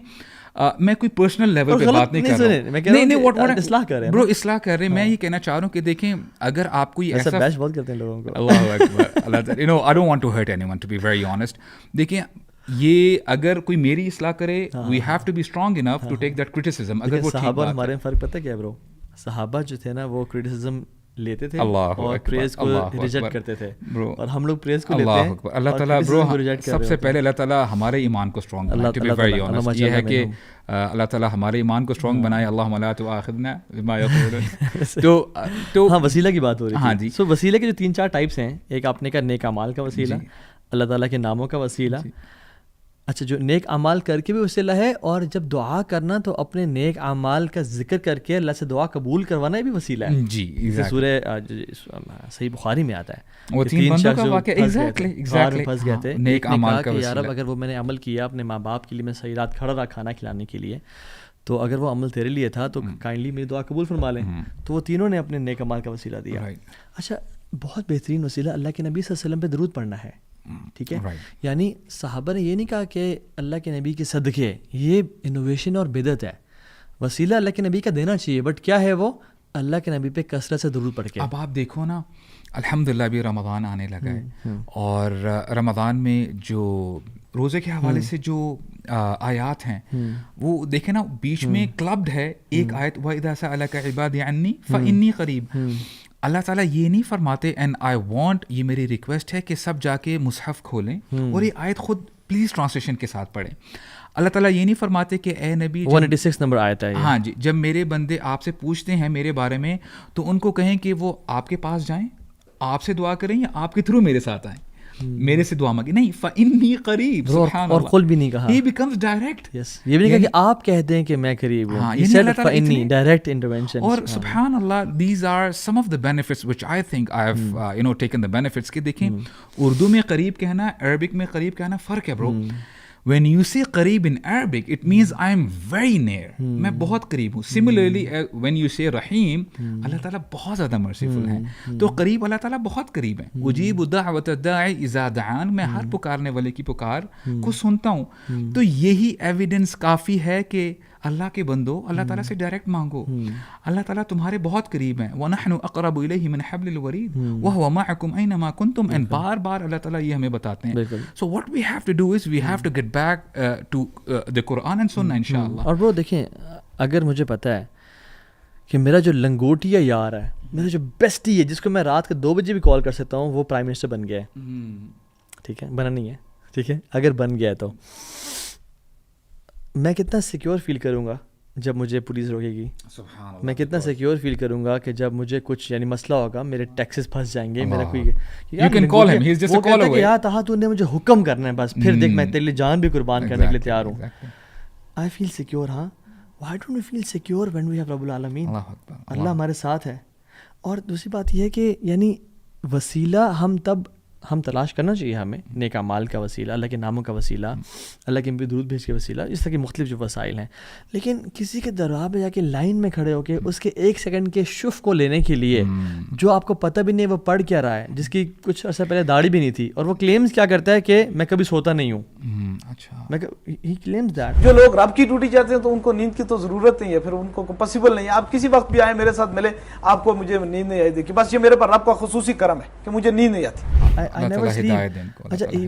S2: میں کوئی پرسنل لیول پہ بات نہیں کر رہا ہوں,
S1: اصلاح کر رہے ہیں
S2: برو, اصلاح کر رہے ہیں. میں یہ کہنا چاہ رہا ہوں کہ دیکھیں اگر آپ کوئی ایسا
S1: بیش بہت کرتے ہیں لوگوں کو,
S2: اللہ اکبر, اللہ, no I don't want to hurt anyone to be very honest. دیکھیں یہ اگر کوئی میری اصلاح کرے we have to be strong enough to take that criticism. اگر وہ
S1: صحابہ ہمارے میں فرق پتہ کیا ہے برو, صحابہ جو تھے نا وہ کرٹیسزم لیتے تھے اور پریز کو ریجیکٹ کرتے تھے, اور ہم لوگ پریز کو لیتے ہیں.
S2: اللہ تعالیٰ برو سب سے پہلے اللہ تعالیٰ ہمارے ایمان کو اسٹرانگ بنائے. ٹو بی ویری آنیسٹ یہ ہے کہ اللہ تعالیٰ ہمارے ایمان کو اسٹرانگ بنائے. اللہم لا تؤاخذنا بما یقولون. تو
S1: ہاں وسیلہ کی بات ہو رہی ہے.
S2: ہاں جی,
S1: سو وسیلے کے جو 3-4 ٹائپس ہیں, ایک آپ نے کہا نیک اعمال کا وسیلہ, اللہ تعالیٰ کے ناموں کا وسیلہ. اچھا جو نیک اعمال کر کے بھی وسیلہ ہے, اور جب دعا کرنا تو اپنے نیک اعمال کا ذکر کر کے اللہ سے دعا قبول کروانا یہ بھی وسیلہ ہے.
S2: جی
S1: سورہ صحیح بخاری میں آتا ہے
S2: وہ 3 بندوں کا واقعہ ایگزیکٹلی
S1: پھنس گئے تھے.
S2: نیک اعمال کا
S1: یار اب اگر وہ میں نے عمل کیا اپنے ماں باپ کے لیے, میں صحیح رات کھڑا رہا کھانا کھلانے کے لیے, تو اگر وہ عمل تیرے لیے تھا تو کائنڈلی میری دعا قبول فرما لیں. تو وہ تینوں نے اپنے نیک اعمال کا وسیلہ دیا. اچھا بہت بہترین وسیلہ اللہ کے نبی صلی اللہ علیہ وسلم پہ درود پڑھنا ہے. ٹھیک ہے, یعنی صحابہ نے یہ نہیں کہا کہ اللہ کے نبی کے صدقے, یہ انوویشن اور بدعت ہے. وسیلہ اللہ کے نبی کا دینا چاہیے, بٹ کیا ہے وہ اللہ کے نبی پہ کثرت سے درود پڑھ کے.
S2: اب آپ دیکھو نا الحمدللہ ابھی رمضان آنے لگا ہے, اور رمضان میں جو روزے کے حوالے سے جو آیات ہیں وہ دیکھیں نا بیچ میں کلبڈ ہے ایک آیت وَإِذَا سَأَلَكَ عِبَادِي عَنِّي فَإِنِّي قَرِيب. اللہ تعالیٰ یہ نہیں فرماتے اینڈ آئی وانٹ, یہ میری ریکویسٹ ہے کہ سب جا کے مصحف کھولیں اور یہ آیت خود پلیز ٹرانسلیشن کے ساتھ پڑھیں. اللہ تعالیٰ یہ نہیں فرماتے کہ اے نبی
S1: 186 نمبر آیت ہے.
S2: ہاں جی, جب میرے بندے آپ سے پوچھتے ہیں میرے بارے میں تو ان کو کہیں کہ وہ آپ کے پاس جائیں, آپ سے دعا کریں, یا آپ کے تھرو میرے ساتھ آئیں, میرے سے دعا مانگی. نہیں, فَإِنِّي قَرِيب,
S1: اور قل بھی نہیں کہا,
S2: He becomes direct.
S1: Yes, یہ بھی نہیں کہا کہ آپ کہتے ہیں کہ میں قریب ہوں. He said فَإِنِّي, direct intervention.
S2: اور سبحان اللہ, these are some of the benefits which I think I have taken the benefits. کہ دیکھیں اردو میں قریب کہنا, عربک میں قریب کہنا فرق ہے برو. When you say قریب in Arabic, it means I am very near. میں بہت قریب ہوں. Similarly, when you say رحیم, اللہ تعالیٰ بہت زیادہ مرسیفل ہیں. تو قریب اللہ تعالیٰ بہت قریب ہیں. اجیب دعوت الداعی اذا دعان, میں ہر پکارنے والے کی پکار کو سنتا ہوں. تو یہی ایویڈنس کافی ہے کہ اللہ کے بندو اللہ تعالیٰ سے ڈائریکٹ مانگو, اللہ تعالیٰ تمہارے بہت قریب ہیں. وَنَحْنُ أَقْرَبُ إِلَيْهِ مِنْ حَبْلِ الْوَرِيدِ وَهُوَ مَعَكُمْ أَيْنَمَا كُنْتُمْ. اینڈ بار بار اللہ تعالیٰ یہ ہمیں بتاتے ہیں. So what we have to do is we have to get back to the Quran and Sunnah inshallah.
S1: اور وہ دیکھیں, اگر مجھے پتہ ہے کہ میرا جو لنگوٹیا یار ہے, میرا جو بیسٹی ہے, جس کو میں رات کے 2 بجے بھی کال کر سکتا ہوں, وہ پرائم منسٹر بن گیا ہے. ٹھیک ہے, بنا نہیں ہے, ٹھیک ہے, اگر بن گیا ہے تو میں کتنا سیکیور فیل کروں گا جب مجھے پولیس روکے گی. میں کتنا سیکیور فیل کروں گا کہ جب مجھے کچھ یعنی مسئلہ ہوگا, میرے ٹیکسز پھنس جائیں گے, میرا کوئی وہ کہتا ہے کہ یار تہا تو نے مجھے حکم کرنا ہے بس, پھر دیکھ میں تیرے لیے جان بھی قربان کرنے کے لیے تیار ہوں. I feel secure. ہاں, why don't we feel secure when we have رب العالمین. اللہ ہمارے ساتھ ہے. اور دوسری بات یہ ہے کہ یعنی وسیلہ ہم تلاش کرنا چاہیے ہمیں, نیک اعمال کا وسیلہ, اللہ کے ناموں کا وسیلہ, اللہ کے درود بھیج کے وسیلہ, اس طرح کے مختلف جو وسائل ہیں. لیکن کسی کے دربار پہ جا کے لائن میں کھڑے ہو کے اس کے 1 سیکنڈ کے شف کو لینے کے لیے, جو آپ کو پتہ بھی نہیں وہ پڑھ کیا رہا ہے, جس کی کچھ عرصہ پہلے داڑھی بھی نہیں تھی, اور وہ کلیمز کیا کرتا ہے کہ میں کبھی سوتا نہیں ہوں. ہی کلیمز دیٹ.
S3: جو لوگ رب کی ڈیوٹی چاہتے ہیں تو ان کو نیند کی تو ضرورت نہیں ہے, پھر ان کو پاسبل نہیں ہے. آپ کسی وقت بھی آئے میرے ساتھ ملے, آپ کو مجھے نیند نہیں آئی, دیکھیے بس یہ میرے پر رب کا خصوصی کرم ہے کہ مجھے نیند نہیں آتی.
S1: اچھا,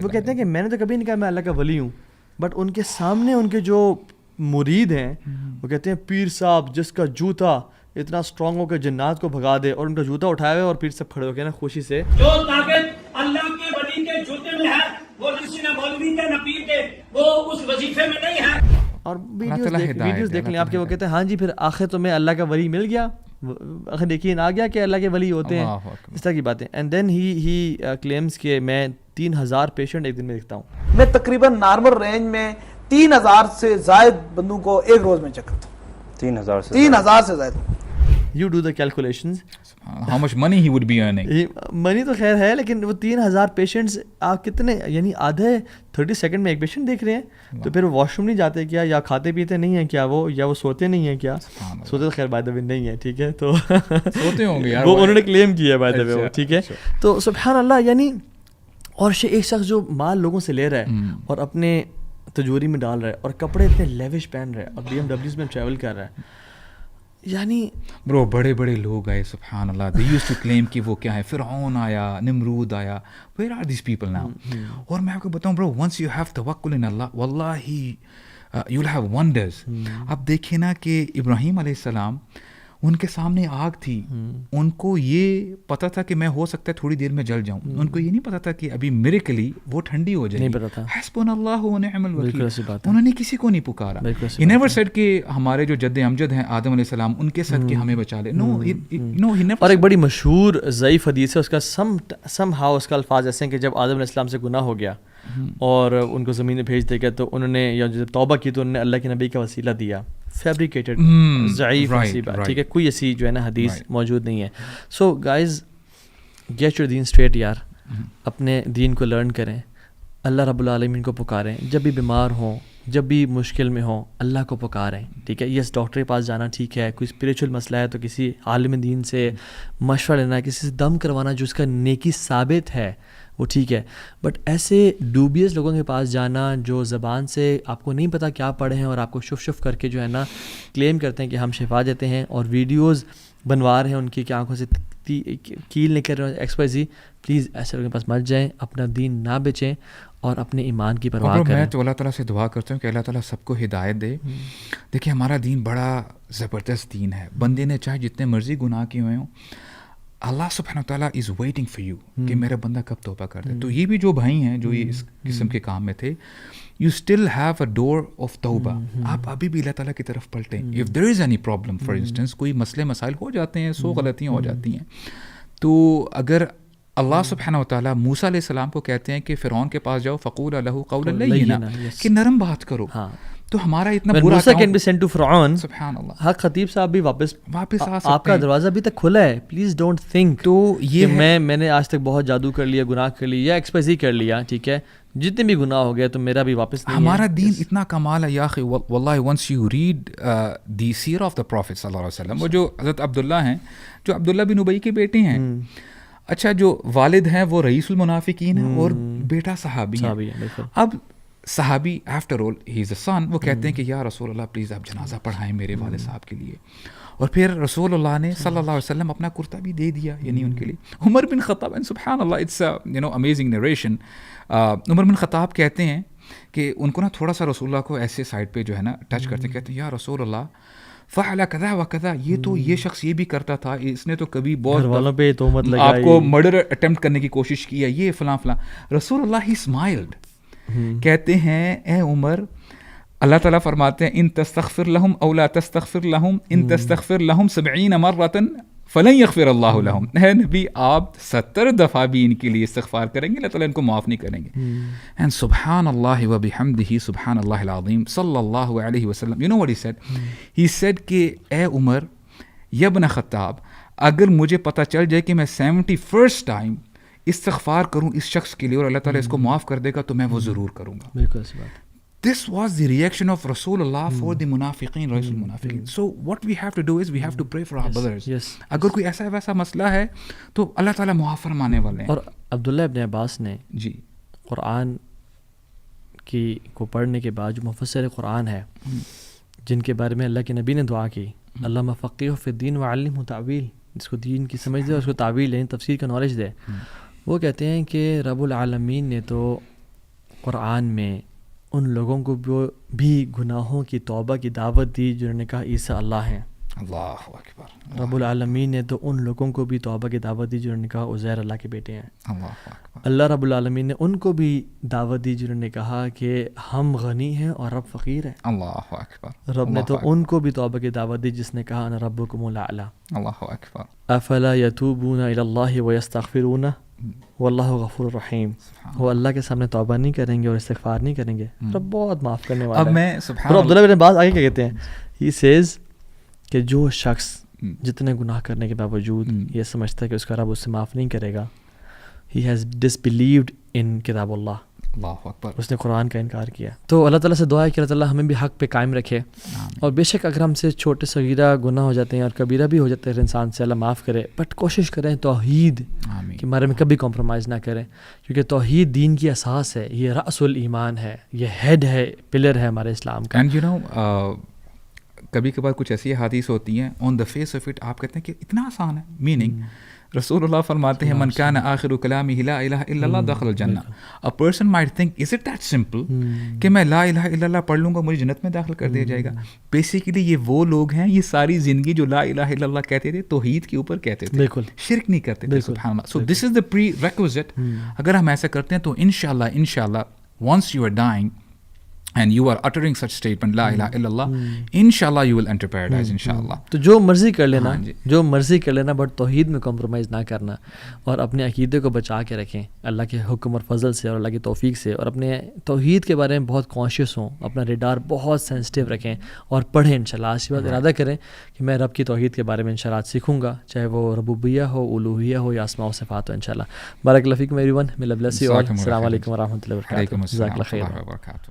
S1: وہ کہتے ہیں کہ میں نے تو کبھی نہیں کہا میں اللہ کا ولی ہوں, بٹ ان کے سامنے ان کے جو مرید ہیں وہ کہتے ہیں پیر صاحب جس کا جوتا اتنا اسٹرانگ ہو کہ جنات کو بھگا دے, اور ان کا جوتا اٹھایا ہوئے اور پیر صاحب کھڑے ہو کے نا خوشی سے,
S4: جو طاقت اللہ کے ولی کے جوتے میں ہے وہ کسی نہ مولوی کے نہ پیر کے, وہ اس وظیفے میں نہیں ہے.
S1: اور ویڈیوز دیکھ لیں آپ کے, وہ کہتے ہیں ہاں جی پھر آخر تو میں اللہ کا ولی مل گیا, آخر یقین آ گیا کہ اللہ کے ولی ہوتے ہیں, اس طرح کی باتیں. اینڈ دین ہی کلیمز کہ میں 3000 پیشنٹ ایک دن میں دیکھتا ہوں.
S3: میں تقریباً نارمل رینج میں 3000 سے زائد بندوں کو ایک روز میں چیک کرتا ہوں. 3000 سے زائد.
S1: You do the calculations.
S2: How much money he would be earning.
S1: منی تو خیر ہے, لیکن وہ 3000 پیشنٹس آپ کتنے یعنی آدھے 30 سیکنڈ میں ایک پیشنٹ دیکھ رہے ہیں, تو پھر وہ واش روم نہیں جاتے کیا, یا کھاتے پیتے نہیں ہیں کیا وہ, یا وہ سوتے نہیں ہیں کیا. سوتے تو خیر بائی دا وے نہیں ہے, ٹھیک ہے, تو
S2: سوتے ہوں گے یار,
S1: وہ انہوں نے کلیم کیا ہے بائی دا وے, ٹھیک ہے. تو سبحان اللہ یعنی, اور ایک شخص جو مال لوگوں سے لے رہا ہے اور اپنے تجوری میں ڈال رہا ہے, اور کپڑے اتنے لیوش پہن رہا ہے, اور BMW میں ٹریول کر رہا ہے. یعنی
S2: برو بڑے بڑے لوگ آئے سبحان اللہ, they used to claim کہ وہ کیا ہے, فرعون آیا, نمرود آیا, where are these people now? اور میں آپ کو بتاؤں برو, once you have tawakkul in Allah, wallahi you'll have wonders. اب دیکھیں نا کہ ابراہیم علیہ السلام, ان کے سامنے آگ تھی, ان کو یہ پتا تھا کہ میں ہو سکتا ہے تھوڑی دیر میں جل جاؤں, ان کو یہ نہیں پتا تھا کہ ابھی میریکلی وہ ٹھنڈی ہو جائے گی. حسبنا اللہ و نعم الوکیل. انہوں نے کسی کو نہیں پکارا. He never said کہ ہمارے جو جد امجد ہیں آدم علیہ السلام, ان کے صدقے ہمیں بچا لے. No, he never.
S1: اور ایک بڑی مشہور ضعیف حدیث ہے, اس کا somehow اس کا الفاظ ایسے ہیں کہ جب آدم علیہ السلام سے گناہ ہو گیا اور ان کو زمین میں بھیج دیا گیا, تو انہوں نے یا جب توبہ کی تو انہوں نے اللہ کے نبی کا وسیلہ دیا, فیبریکیٹڈ ضعیف ایسی بات, ٹھیک ہے, کوئی ایسی جو ہے نا حدیث موجود نہیں ہے. سو گائز گیٹ یور دین اسٹریٹ یار, اپنے دین کو لرن کریں, اللہ رب العالمین کو پکاریں, جب بھی بیمار ہوں, جب بھی مشکل میں ہوں, اللہ کو پکاریں, ٹھیک ہے. یس ڈاکٹر کے پاس جانا ٹھیک ہے, کوئی اسپریچول مسئلہ ہے تو کسی عالم دین سے مشورہ لینا, کسی سے دم کروانا جو اس کا نیکی ثابت ہے وہ ٹھیک ہے, بٹ ایسے ڈوبیس لوگوں کے پاس جانا جو زبان سے آپ کو نہیں پتہ کیا پڑھے ہیں, اور آپ کو شف کر کے جو ہے نا کلیم کرتے ہیں کہ ہم شفا دیتے ہیں, اور ویڈیوز بنوا رہے ہیں ان کی کہ آنکھوں سے کیل نکل رہے ہیں ایکس وائی زی. پلیز ایسے لوگوں کے پاس مت جائیں, اپنا دین نہ بیچیں, اور اپنے ایمان کی پرواہ کریں.
S2: میں تو اللہ تعالیٰ سے دعا کرتا ہوں کہ اللہ تعالیٰ سب کو ہدایت دے. دیکھیں ہمارا دین بڑا زبردست دین ہے, بندے نے چاہے جتنے مرضی گناہ کیے ہوئے ہوں, اللہ سبحانہ وتعالیٰ از ویٹنگ فار یو کہ میرا بندہ کب توبہ کر دے. تو یہ بھی جو بھائی ہیں جو یہ اس قسم کے کام میں تھے, you still have a door of توبہ. آپ ابھی بھی اللہ تعالیٰ کی طرف پلٹیں. If there is any problem, for instance کوئی مسئلے مسائل ہو جاتے ہیں, 100 غلطیاں ہو جاتی ہیں, تو اگر اللہ سبحانہ وتعالیٰ موسیٰ علیہ السلام کو کہتے ہیں کہ فرعون کے پاس جاؤ, فقول لہ قولا لینا, کہ نرم بات کرو, تو ہمارا اتنا برا
S1: کین بی سینٹ ٹو فرعون.
S2: سبحان اللہ.
S1: حق خطیب صاحب بھی واپس
S2: آ سکتے,
S1: آپ کا دروازہ ابھی تک کھلا ہے. پلیز ڈونٹ تھنک
S2: تو یہ
S1: میں نے آج تک بہت جادو کر لیا, گناہ کر لیا, یا ایکسپیزی کر لیا, ٹھیک ہے, جتنے بھی گناہ ہو گئے تو میرا بھی واپس نہیں.
S2: ہمارا دین اتنا کمال ہے یا اخی, واللہ ونس یو ریڈ دی سیر آف دا پروفیٹ صلی اللہ علیہ وسلم, وہ جو حضرت عبداللہ ہیں, جو عبداللہ بن ابی کے بیٹے ہیں, اچھا جو والد ہیں وہ رئیس المنافقین ہیں اور بیٹا صحابی ہے. اب صحابی آفٹر آل ہی از اے سن, وہ کہتے ہیں کہ یا رسول اللہ پلیز آپ جنازہ پڑھائیں میرے والد صاحب کے لیے, اور پھر رسول اللہ نے صلی اللہ علیہ وسلم اپنا کرتا بھی دے دیا یعنی ان کے لیے. عمر بن خطاب, سبحان اللہ, اٹس امیزنگ نریشن. عمر بن خطاب کہتے ہیں کہ ان کو نا تھوڑا سا رسول اللہ کو ایسے سائڈ پہ جو ہے نا ٹچ کرتے, کہتے ہیں یا رسول اللہ فعل کذا و کذا، یہ تو یہ شخص یہ بھی کرتا تھا، اس نے تو کبھی
S1: گھر والوں
S2: بہت
S1: پہ تہمت لگائی،
S2: آپ کو مرڈر اٹمپٹ کرنے کی کوشش کی ہے، یہ فلاں فلاں. رسول اللہ ہی اسمائلڈ، کہتے ہیں اے عمر، اللہ تعالیٰ فرماتے ہیں ان تستغفر لہم او لا تستغفر لہم ان تستغفر لہم 70 مرۃ فلن یغفر اللہ لہم. اے نبی آپ 70 دفعہ بھی ان کے لیے استغفار کریں گے اللہ تعالیٰ ان کو معاف نہیں کریں گے. اینڈ سبحان اللہ و بحمدہ سبحان اللہ العظیم صلی اللہ علیہ وسلم. You know what he said? He said کہ اے عمر یا ابن خطاب، اگر مجھے پتہ چل جائے کہ میں 71st ٹائم استغفار کروں اس شخص کے لیے اور اللہ تعالیٰ اس کو معاف کر دے گا تو میں وہ ضرور کروں گا.
S1: بالکل ایسی بات.
S2: This was the reaction of Rasulullah for the munafiqeen, Rasul munafiqeen. So what we have to do is we have to pray for our brothers.
S1: Yes.
S2: اگر کوئی ایسا ویسا مسئلہ ہے تو اللہ تعالیٰ معاف فرمانے والے ہیں.
S1: اور عبداللہ ابن عباس نے
S2: جی
S1: قرآن کی کو پڑھنے کے بعد جو مفسر قرآن ہے، جن کے بارے میں اللہ کے نبی نے دعا کی، اللہ فقیہ فی الدین وعلمہ تعویل، جس کو دین کی سمجھ دے اور اس کو تعویل یعنی تفسیر کا نالج دے، وہ کہتے ہیں کہ رب العالمین نے تو قرآن میں ان لوگوں کو بھی گناہوں کی توبہ کی دعوت دی جنہوں نے کہا عیسیٰ اللہ ہیں.
S2: اللہ اکبر.
S1: رب العالمین نے تو ان لوگوں کو بھی توبہ کی دعوت دی جنہوں نے کہا عزیر اللہ کے بیٹے ہیں.
S2: اللہ اکبر.
S1: اللہ رب العالمین نے ان کو بھی دعوت دی جنہوں نے کہا کہ ہم غنی ہیں اور رب فقیر ہے.
S2: اللہ اکبر.
S1: رب نے تو ان کو بھی توبہ کی دعوت دی جس نے کہا انا ربکم الاعلی.
S2: اللہ اکبر.
S1: افلا یتوبون الی اللہ ویستغفرون واللہ غفور الرحیم. وہ اللہ کے سامنے توبہ نہیں کریں گے اور استغفار نہیں کریں گے، رب بہت معاف کرنے والا ہے.
S2: اب میں سبحان
S1: عبداللہ بن عباس آگے کیا کہتے ہیں؟ ہی سیز کہ جو شخص جتنے گناہ کرنے کے باوجود یہ سمجھتا ہے کہ اس کا رب اس سے معاف نہیں کرے گا، ہی ہیز ڈسبلیوڈ ان کتاب اللہ.
S2: اللہ اکبر.
S1: اس نے قرآن کا انکار کیا. تو اللہ تعالیٰ سے دعا ہے کہ اللہ تعالیٰ ہمیں بھی حق پہ قائم رکھے، اور بے شک اگر ہم سے چھوٹے صغیرہ گناہ ہو جاتے ہیں اور کبیرہ بھی ہو جاتے ہیں انسان سے، اللہ معاف کرے، بٹ کوشش کریں توحید کے بارے میں کبھی کمپرومائز نہ کریں، کیونکہ توحید دین کی اساس ہے، یہ رأس الایمان ہے، یہ ہیڈ ہے، پلر ہے ہمارے اسلام کا.
S2: اینڈ یو نو کبھی کبھار کچھ ایسی حدیث ہوتی ہیں آن دا فیس آف اٹ آپ کہتے ہیں کہ اتنا آسان ہے. میننگ رسول اللہ فرماتے ہیں من کان آخر کلامہ لا الہ الا اللہ دخل الجنہ. A person might think is it that simple کہ میں لا الہ الا اللہ پڑھ لوں گا مجھے جنت میں داخل کر دیا جائے گا. بیسیکلی یہ وہ لوگ ہیں، یہ ساری زندگی جو لا الہ الا اللہ کہتے تھے توحید کے اوپر کہتے تھے،
S1: بالکل
S2: شرک نہیں کرتے تھے. سبحان اللہ. سو دس از دا پری ریکوزٹ. اگر ہم ایسا کرتے ہیں تو انشاءاللہ once you are dying and you are uttering such statement لا الہ الا اللہ، انشاءاللہ you will enter paradise انشاءاللہ.
S1: تو جو مرضی کر لینا، جو مرضی کر لینا، بٹ توحید میں کمپرومائز نہ کرنا، اور اپنے عقیدے کو بچا کے رکھیں اللہ کے حکم اور فضل سے اور اللہ کی توفیق سے، اور اپنے توحید کے بارے میں بہت کانشیس ہوں، اپنا ریڈار بہت سینسٹیو رکھیں اور پڑھیں. انشاءاللہ آج کی بات ارادہ کریں کہ میں رب کی توحید کے بارے میں انشاءاللہ سیکھوں گا، چاہے وہ ربوبیہ ہو، الوہیہ ہو، یا اسماء و صفات ہو. انشاءاللہ. بارک اللہ فیکم everyone. may Allah bless you all. السلام علیکم ورحمۃ اللہ وبرکاتہ. جزاک اللہ خیر.